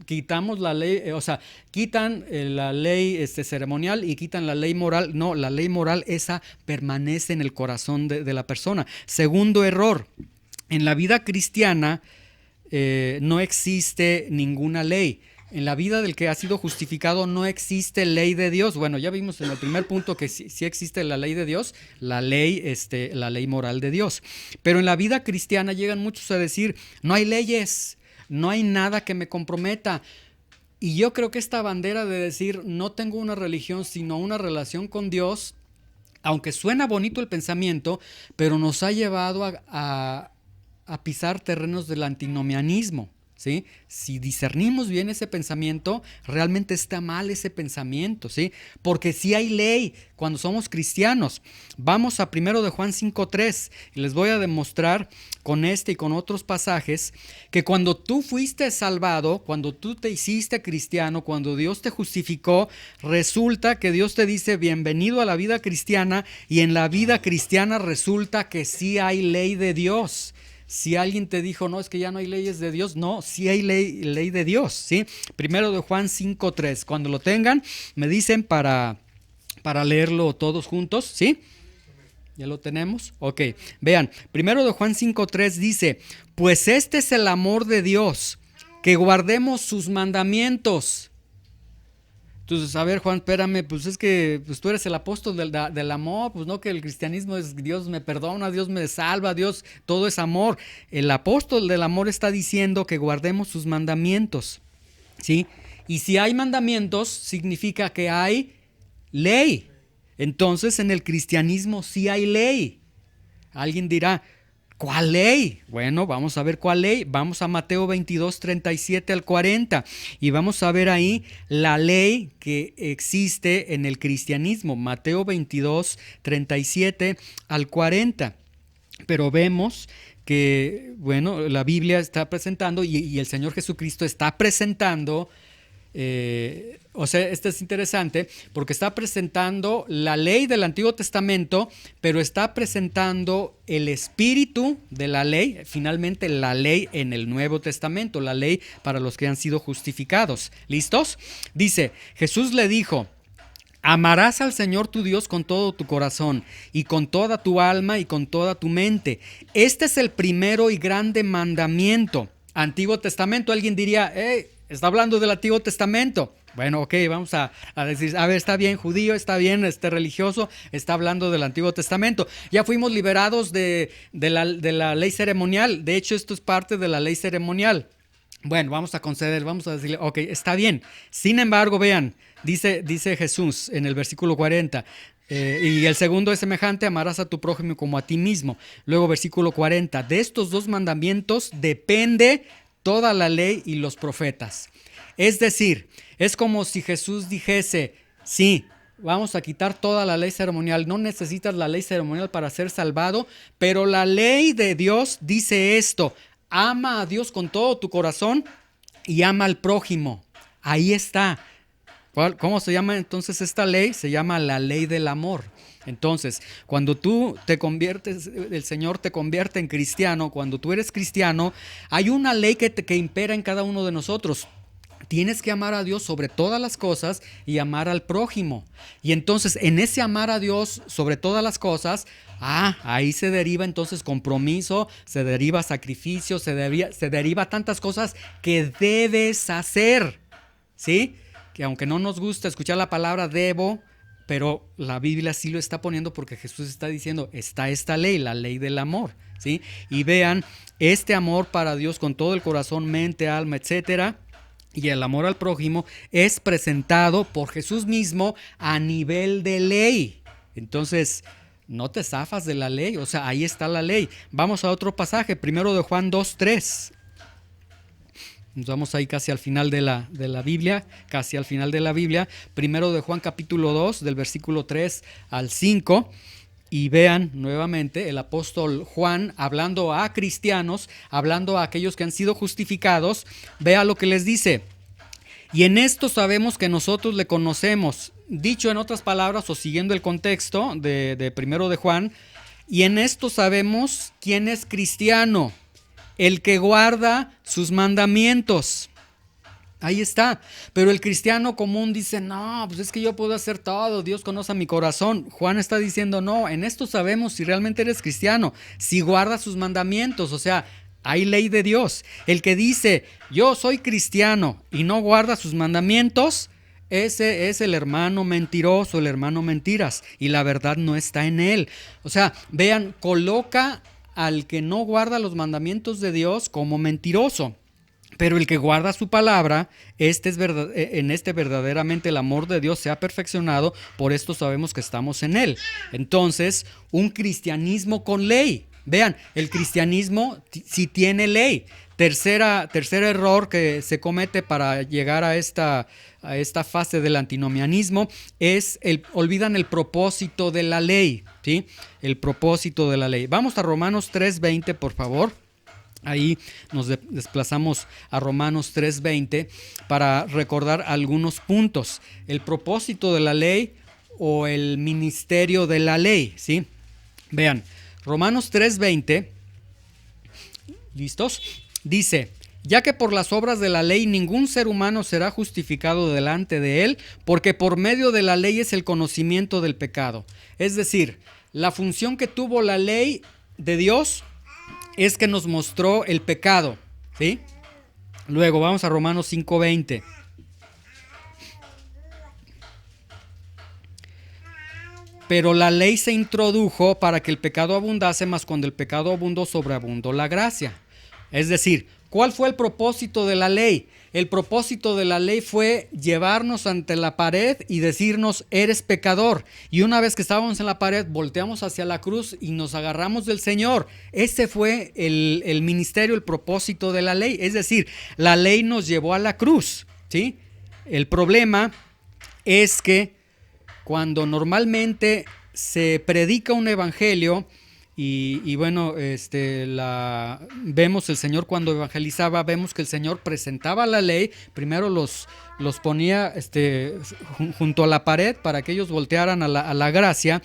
Speaker 1: Quitamos la ley, o sea, quitan la ley ceremonial y quitan la ley moral. No, la ley moral esa permanece en el corazón de la persona. Segundo error, en la vida cristiana no existe ninguna ley. En la vida del que ha sido justificado no existe ley de Dios. Bueno, ya vimos en el primer punto que sí existe la ley de Dios, la ley moral de Dios. Pero en la vida cristiana llegan muchos a decir, no hay leyes, no hay nada que me comprometa. Y yo creo que esta bandera de decir no tengo una religión sino una relación con Dios, aunque suena bonito el pensamiento, pero nos ha llevado a pisar terrenos del antinomianismo, ¿sí? Si discernimos bien ese pensamiento, realmente está mal ese pensamiento, ¿sí? Porque sí hay ley cuando somos cristianos. Vamos a 1 de Juan 5:3 y les voy a demostrar con este y con otros pasajes que cuando tú fuiste salvado, cuando tú te hiciste cristiano, cuando Dios te justificó, resulta que Dios te dice bienvenido a la vida cristiana, y en la vida cristiana resulta que sí hay ley de Dios. Si alguien te dijo, no, es que ya no hay leyes de Dios, no, sí hay ley de Dios, ¿sí? 1 de Juan 5:3. Cuando lo tengan, me dicen para leerlo todos juntos, ¿sí? ¿Ya lo tenemos? Ok, vean, 1 de Juan 5:3 dice, pues este es el amor de Dios, que guardemos sus mandamientos. Entonces, a ver, Juan, espérame, pues es que tú eres el apóstol del amor, pues no, que el cristianismo es Dios me perdona, Dios me salva, Dios, todo es amor. El apóstol del amor está diciendo que guardemos sus mandamientos, ¿sí? Y si hay mandamientos, significa que hay ley. Entonces, en el cristianismo sí hay ley. Alguien dirá, ¿Cuál ley? Bueno, vamos a ver cuál ley. Vamos a Mateo 22, 37 al 40 y vamos a ver ahí la ley que existe en el cristianismo. Mateo 22, 37 al 40. Pero vemos que, bueno, la Biblia está presentando y el Señor Jesucristo está presentando. O sea, esto es interesante porque está presentando la ley del Antiguo Testamento, pero está presentando el espíritu de la ley, finalmente la ley en el Nuevo Testamento, la ley para los que han sido justificados. ¿Listos? Dice, Jesús le dijo: amarás al Señor tu Dios con todo tu corazón y con toda tu alma y con toda tu mente. Este es el primero y grande mandamiento. Antiguo Testamento, alguien diría, está hablando del Antiguo Testamento. Bueno, ok, vamos a decir, a ver, está bien judío, está bien religioso, está hablando del Antiguo Testamento. Ya fuimos liberados de la ley ceremonial. De hecho, esto es parte de la ley ceremonial. Bueno, vamos a conceder, vamos a decirle, ok, está bien. Sin embargo, vean, dice Jesús en el versículo 40, y el segundo es semejante: amarás a tu prójimo como a ti mismo. Luego versículo 40, de estos dos mandamientos depende toda la ley y los profetas. Es decir, es como si Jesús dijese, sí, vamos a quitar toda la ley ceremonial, no necesitas la ley ceremonial para ser salvado, pero la ley de Dios dice esto: ama a Dios con todo tu corazón y ama al prójimo. Ahí está. ¿Cómo se llama entonces esta ley? Se llama la ley del amor. Entonces, cuando tú te conviertes, el Señor te convierte en cristiano, cuando tú eres cristiano, hay una ley que impera en cada uno de nosotros. Tienes que amar a Dios sobre todas las cosas y amar al prójimo. Y entonces, en ese amar a Dios sobre todas las cosas, ahí se deriva entonces compromiso, se deriva sacrificio, se deriva tantas cosas que debes hacer, ¿sí? Que aunque no nos gusta escuchar la palabra debo, pero la Biblia sí lo está poniendo porque Jesús está diciendo, está esta ley, la ley del amor, ¿sí? Y vean, este amor para Dios con todo el corazón, mente, alma, etcétera, y el amor al prójimo es presentado por Jesús mismo a nivel de ley. Entonces, no te zafas de la ley, o sea, ahí está la ley. Vamos a otro pasaje, primero de Juan 2:3. Nos vamos ahí casi al final de la Biblia, casi al final de la Biblia. Primero de Juan capítulo 2, del versículo 3 al 5. Y vean nuevamente el apóstol Juan hablando a cristianos, hablando a aquellos que han sido justificados. Vea lo que les dice. Y en esto sabemos que nosotros le conocemos. Dicho en otras palabras, o siguiendo el contexto de primero de Juan, y en esto sabemos quién es cristiano: el que guarda sus mandamientos. Ahí está. Pero el cristiano común dice, no, pues es que yo puedo hacer todo, Dios conoce mi corazón. Juan está diciendo, no, en esto sabemos si realmente eres cristiano, si guardas sus mandamientos, o sea, hay ley de Dios. El que dice, yo soy cristiano y no guarda sus mandamientos, ese es el hermano mentiroso, el hermano mentiras, y la verdad no está en él. O sea, vean, coloca al que no guarda los mandamientos de Dios como mentiroso. Pero el que guarda su palabra, en este verdaderamente el amor de Dios se ha perfeccionado, por esto sabemos que estamos en él. Entonces, un cristianismo con ley. Vean, el cristianismo sí tiene ley. Tercer error que se comete para llegar a esta fase del antinomianismo es olvidan el propósito de la ley, ¿sí? El propósito de la ley. Vamos a Romanos 3:20, por favor. Ahí nos desplazamos a Romanos 3:20 para recordar algunos puntos. El propósito de la ley o el ministerio de la ley, ¿sí? Vean, Romanos 3:20, ¿listos? Dice, ya que por las obras de la ley ningún ser humano será justificado delante de él, porque por medio de la ley es el conocimiento del pecado. Es decir, la función que tuvo la ley de Dios es que nos mostró el pecado, ¿sí? Luego vamos a Romanos 5:20. Pero la ley se introdujo para que el pecado abundase, mas cuando el pecado abundó, sobreabundó la gracia. Es decir, ¿cuál fue el propósito de la ley? el propósito de la ley fue llevarnos ante la pared y decirnos, eres pecador. Y una vez que estábamos en la pared, volteamos hacia la cruz y nos agarramos del Señor. Ese fue el ministerio, el propósito de la ley. Es decir, la ley nos llevó a la cruz, ¿sí? El problema es que cuando normalmente se predica un evangelio, y bueno, vemos el Señor cuando evangelizaba, vemos que el Señor presentaba la ley, primero los ponía junto a la pared para que ellos voltearan a la gracia.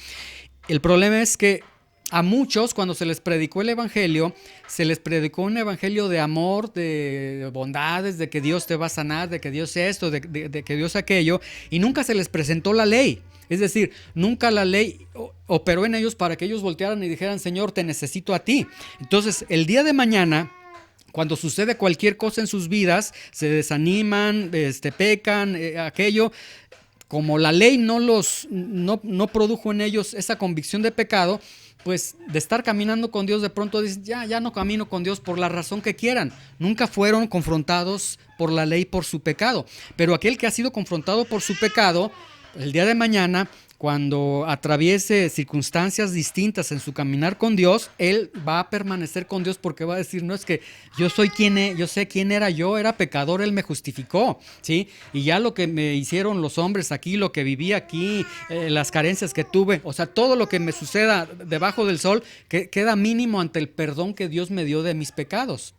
Speaker 1: El problema es que a muchos, cuando se les predicó el evangelio, se les predicó un evangelio de amor, de bondades, de que Dios te va a sanar, de que Dios esto, de que Dios aquello, y nunca se les presentó la ley. Es decir, nunca la ley operó en ellos para que ellos voltearan y dijeran, Señor, te necesito a ti. Entonces, el día de mañana, cuando sucede cualquier cosa en sus vidas, se desaniman, pecan, aquello, como la ley no produjo en ellos esa convicción de pecado, pues de estar caminando con Dios, de pronto dicen, ya no camino con Dios por la razón que quieran. Nunca fueron confrontados por la ley por su pecado. Pero aquel que ha sido confrontado por su pecado, el día de mañana, cuando atraviese circunstancias distintas en su caminar con Dios, él va a permanecer con Dios porque va a decir, no, es que yo sé quién era yo, era pecador, él me justificó, ¿sí? Y ya lo que me hicieron los hombres aquí, lo que viví aquí, las carencias que tuve, o sea, todo lo que me suceda debajo del sol, queda mínimo ante el perdón que Dios me dio de mis pecados.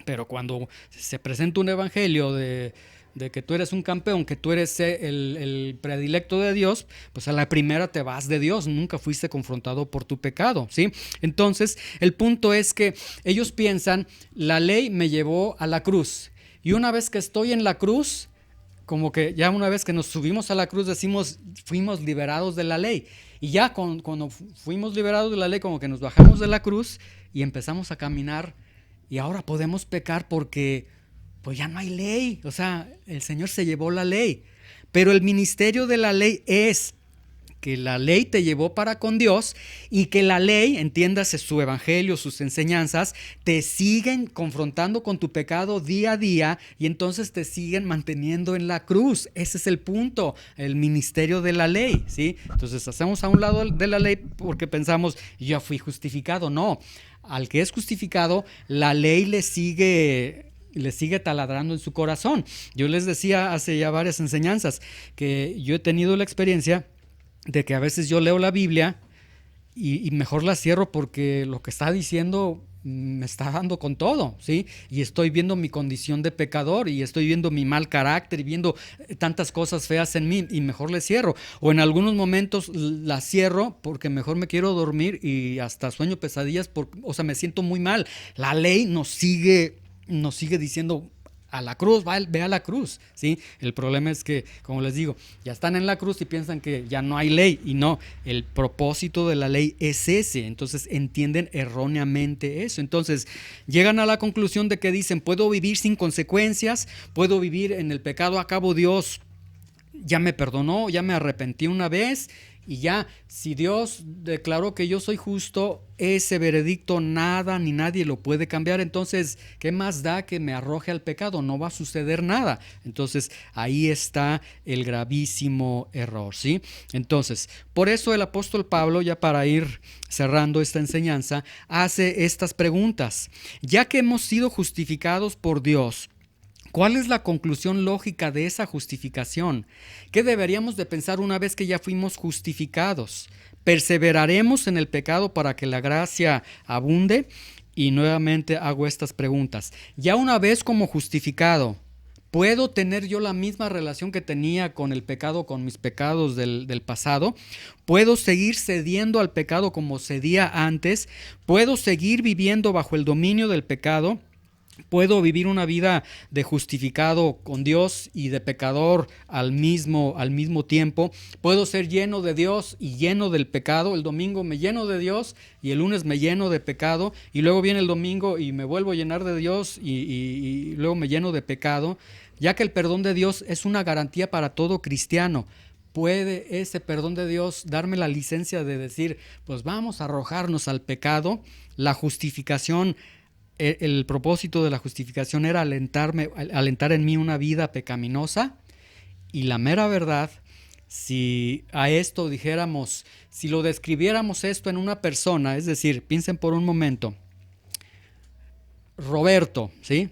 Speaker 1: Pero cuando se presenta un evangelio de que tú eres un campeón, que tú eres el predilecto de Dios, pues a la primera te vas de Dios, nunca fuiste confrontado por tu pecado, ¿sí? Entonces, el punto es que ellos piensan, la ley me llevó a la cruz, y una vez que estoy en la cruz, como que ya una vez que nos subimos a la cruz decimos, fuimos liberados de la ley, y ya cuando fuimos liberados de la ley, como que nos bajamos de la cruz y empezamos a caminar, y ahora podemos pecar porque pues ya no hay ley, o sea, el Señor se llevó la ley, pero el ministerio de la ley es que la ley te llevó para con Dios y que la ley, entiéndase su evangelio, sus enseñanzas, te siguen confrontando con tu pecado día a día y entonces te siguen manteniendo en la cruz. Ese es el punto, el ministerio de la ley, ¿sí? Entonces hacemos a un lado de la ley porque pensamos, ya fui justificado. No, al que es justificado, la ley le sigue taladrando en su corazón. Yo les decía hace ya varias enseñanzas que yo he tenido la experiencia de que a veces yo leo la Biblia y mejor la cierro porque lo que está diciendo me está dando con todo, ¿sí? Y estoy viendo mi condición de pecador y estoy viendo mi mal carácter y viendo tantas cosas feas en mí y mejor le cierro. O en algunos momentos la cierro porque mejor me quiero dormir y hasta sueño pesadillas, o sea, me siento muy mal. La ley nos sigue diciendo a la cruz, ve a la cruz, ¿sí? El problema es que, como les digo, ya están en la cruz y piensan que ya no hay ley, y no, el propósito de la ley es ese, entonces entienden erróneamente eso, entonces llegan a la conclusión de que dicen, puedo vivir sin consecuencias, puedo vivir en el pecado, acabo Dios ya me perdonó, ya me arrepentí una vez y ya, si Dios declaró que yo soy justo, ese veredicto nada ni nadie lo puede cambiar. Entonces, ¿qué más da que me arroje al pecado? No va a suceder nada. Entonces, ahí está el gravísimo error, ¿sí? Entonces, por eso el apóstol Pablo, ya para ir cerrando esta enseñanza, hace estas preguntas. Ya que hemos sido justificados por Dios, ¿cuál es la conclusión lógica de esa justificación? ¿Qué deberíamos de pensar una vez que ya fuimos justificados? ¿Perseveraremos en el pecado para que la gracia abunde? Y nuevamente hago estas preguntas. Ya una vez como justificado, ¿puedo tener yo la misma relación que tenía con el pecado, con mis pecados del pasado? ¿Puedo seguir cediendo al pecado como cedía antes? ¿Puedo seguir viviendo bajo el dominio del pecado? ¿Puedo vivir una vida de justificado con Dios y de pecador al mismo tiempo? ¿Puedo ser lleno de Dios y lleno del pecado? El domingo me lleno de Dios y el lunes me lleno de pecado, y luego viene el domingo y me vuelvo a llenar de Dios y luego me lleno de pecado, ya que el perdón de Dios es una garantía para todo cristiano. ¿Puede ese perdón de Dios darme la licencia de decir, pues vamos a arrojarnos al pecado? La justificación el propósito de la justificación era alentar en mí una vida pecaminosa, y la mera verdad, si a esto dijéramos, si lo describiéramos esto en una persona, es decir, piensen por un momento, Roberto, ¿sí?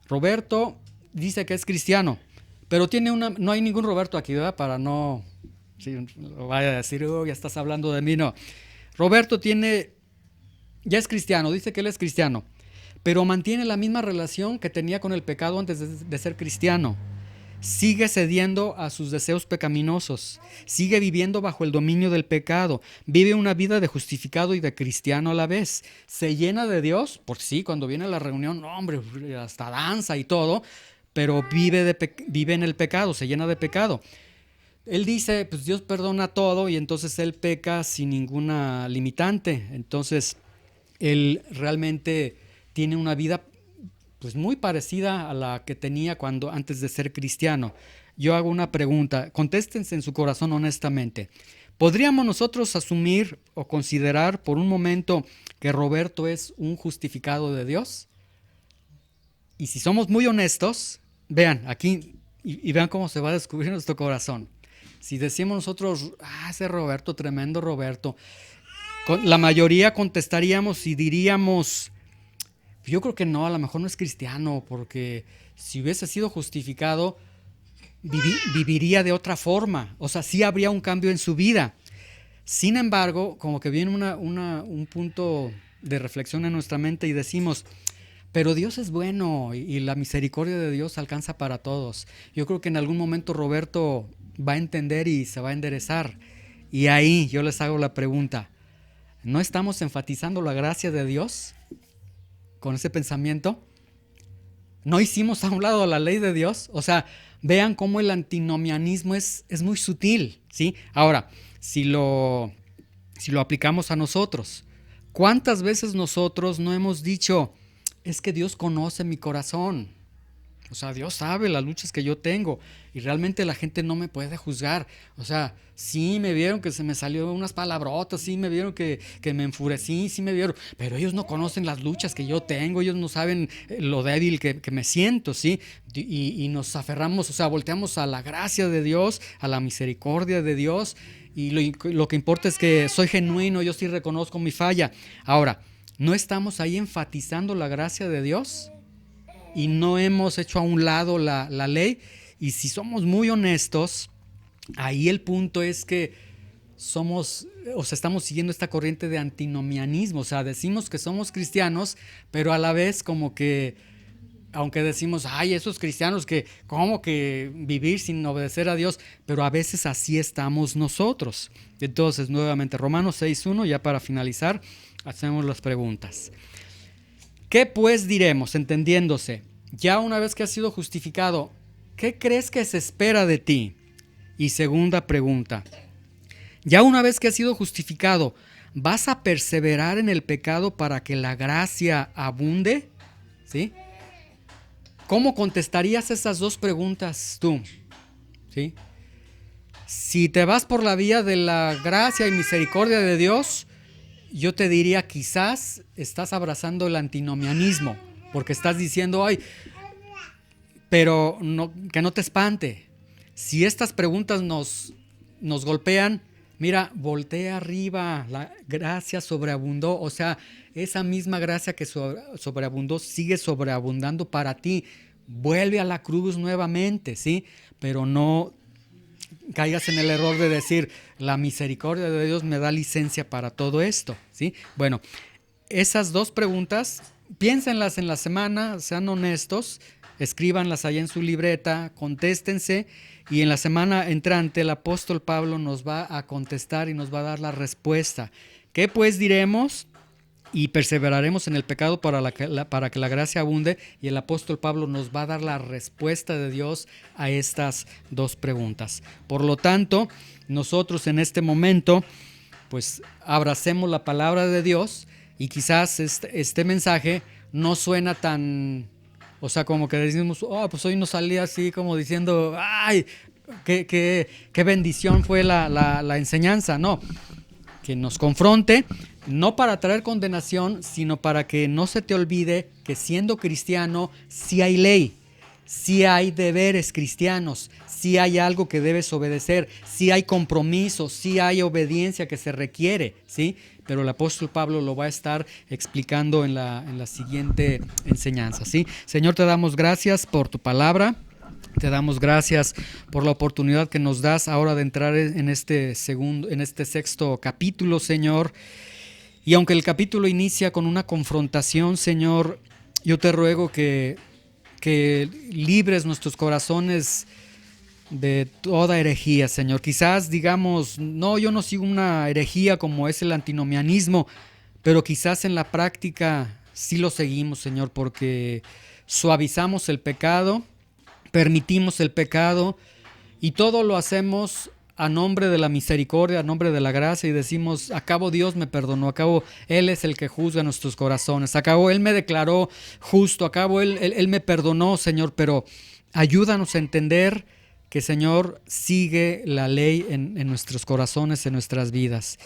Speaker 1: Roberto dice que es cristiano, pero no hay ningún Roberto aquí, ¿verdad? Para no, sí, vaya a decir, oh, ya estás hablando de mí, no. Roberto ya es cristiano, dice que él es cristiano, pero mantiene la misma relación que tenía con el pecado antes de ser cristiano. Sigue cediendo a sus deseos pecaminosos, sigue viviendo bajo el dominio del pecado, vive una vida de justificado y de cristiano a la vez. Se llena de Dios, por sí, cuando viene a la reunión, hombre, hasta danza y todo, pero vive en el pecado, se llena de pecado. Él dice, pues Dios perdona todo, y entonces él peca sin ninguna limitante. Entonces, él realmente tiene una vida pues muy parecida a la que tenía antes de ser cristiano. Yo hago una pregunta, contéstense en su corazón honestamente. ¿Podríamos nosotros asumir o considerar por un momento que Roberto es un justificado de Dios? Y si somos muy honestos, vean aquí y vean cómo se va a descubrir nuestro corazón. Si decimos nosotros, ese Roberto, tremendo Roberto, la mayoría contestaríamos y diríamos, yo creo que no, a lo mejor no es cristiano, porque si hubiese sido justificado, viviría de otra forma. O sea, sí habría un cambio en su vida. Sin embargo, como que viene un punto de reflexión en nuestra mente y decimos, pero Dios es bueno y la misericordia de Dios alcanza para todos. Yo creo que en algún momento Roberto va a entender y se va a enderezar. Y ahí yo les hago la pregunta, ¿no estamos enfatizando la gracia de Dios con ese pensamiento? ¿No hicimos a un lado la ley de Dios? O sea, vean cómo el antinomianismo es muy sutil, ¿sí? Ahora, si lo aplicamos a nosotros, ¿cuántas veces nosotros no hemos dicho, es que Dios conoce mi corazón? O sea, Dios sabe las luchas que yo tengo y realmente la gente no me puede juzgar. O sea, sí me vieron que se me salió unas palabrotas, sí me vieron que me enfurecí, sí me vieron, pero ellos no conocen las luchas que yo tengo, ellos no saben lo débil que me siento, ¿sí? Y nos aferramos, o sea, volteamos a la gracia de Dios, a la misericordia de Dios, y lo que importa es que soy genuino, yo sí reconozco mi falla. Ahora, ¿no estamos ahí enfatizando la gracia de Dios? Y no hemos hecho a un lado la ley. Y si somos muy honestos, ahí el punto es que estamos siguiendo esta corriente de antinomianismo. O sea, decimos que somos cristianos, pero a la vez como que, aunque decimos, esos cristianos que, ¿cómo que vivir sin obedecer a Dios? Pero a veces así estamos nosotros. Entonces, nuevamente, Romanos 6:1, ya para finalizar, hacemos las preguntas. ¿Qué pues diremos, entendiéndose? Ya una vez que has sido justificado, ¿qué crees que se espera de ti? Y segunda pregunta, ya una vez que has sido justificado, ¿vas a perseverar en el pecado para que la gracia abunde? ¿Sí? ¿Cómo contestarías esas dos preguntas tú? ¿Sí? Si te vas por la vía de la gracia y misericordia de Dios, yo te diría, quizás estás abrazando el antinomianismo, porque estás diciendo, pero no, que no te espante. Si estas preguntas nos golpean, mira, voltea arriba, la gracia sobreabundó, o sea, esa misma gracia que sobreabundó sigue sobreabundando para ti. Vuelve a la cruz nuevamente, ¿sí? Pero no caigas en el error de decir, la misericordia de Dios me da licencia para todo esto, ¿sí? Bueno, esas dos preguntas, piénsenlas en la semana, sean honestos, escríbanlas allá en su libreta, contéstense, y en la semana entrante el apóstol Pablo nos va a contestar y nos va a dar la respuesta. ¿Qué pues diremos? Y perseveraremos en el pecado para que la gracia abunde, y el apóstol Pablo nos va a dar la respuesta de Dios a estas dos preguntas. Por lo tanto, nosotros en este momento, pues abracemos la palabra de Dios, y quizás este mensaje no suena tan, o sea, como que decimos, pues hoy nos salía así como diciendo, ¡ay! ¡Qué bendición fue la enseñanza! No, que nos confronte, no para traer condenación, sino para que no se te olvide que siendo cristiano sí hay ley, sí hay deberes cristianos, sí hay algo que debes obedecer, sí hay compromiso, sí hay obediencia que se requiere, ¿sí? Pero el apóstol Pablo lo va a estar explicando en la siguiente enseñanza, ¿sí? Señor, te damos gracias por tu palabra. Te damos gracias por la oportunidad que nos das ahora de entrar en este sexto capítulo, Señor. Y aunque el capítulo inicia con una confrontación, Señor, yo te ruego que libres nuestros corazones de toda herejía, Señor. Quizás digamos, no, yo no sigo una herejía como es el antinomianismo, pero quizás en la práctica sí lo seguimos, Señor, porque suavizamos el pecado, permitimos el pecado y todo lo hacemos a nombre de la misericordia, a nombre de la gracia, y decimos, acabo Dios me perdonó, acabo Él es el que juzga nuestros corazones, acabo Él me declaró justo, acabo Él me perdonó, Señor, pero ayúdanos a entender que, Señor, sigue la ley en nuestros corazones, en nuestras vidas.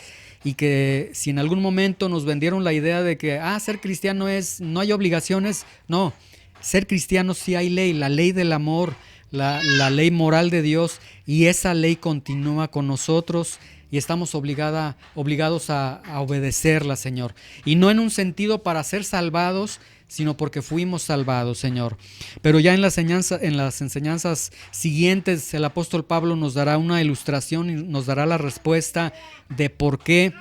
Speaker 1: Y que si en algún momento nos vendieron la idea de que ser cristiano no hay obligaciones, no, ser cristiano sí hay ley, la ley del amor, la ley moral de Dios, y esa ley continúa con nosotros y estamos obligados a obedecerla, Señor. Y no en un sentido para ser salvados, sino porque fuimos salvados, Señor. Pero ya en las enseñanzas siguientes, el apóstol Pablo nos dará una ilustración y nos dará la respuesta de por qué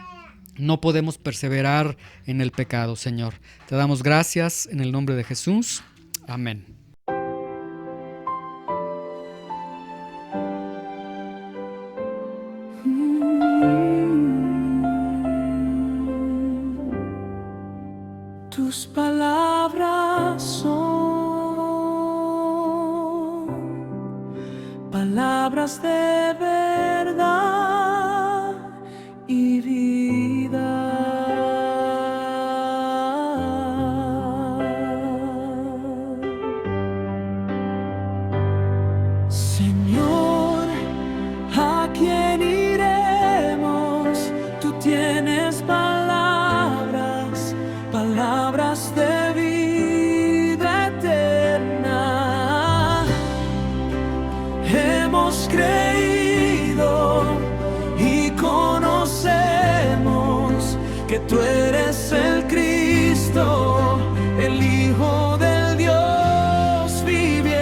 Speaker 1: no podemos perseverar en el pecado, Señor. Te damos gracias en el nombre de Jesús. Amén.
Speaker 2: Tus palabras son palabras de verdad y vida. Señor, ¿a quién iremos? Tú tienes palabras de vida eterna. Hemos creído y conocemos que tú eres el Cristo, el Hijo del Dios viviente.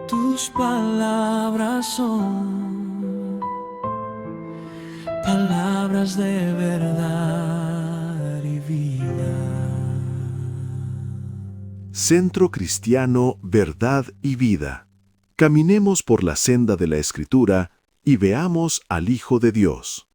Speaker 2: Tus palabras son palabras de verdad y vida.
Speaker 3: Centro Cristiano Verdad y Vida. Caminemos por la senda de la Escritura y veamos al Hijo de Dios.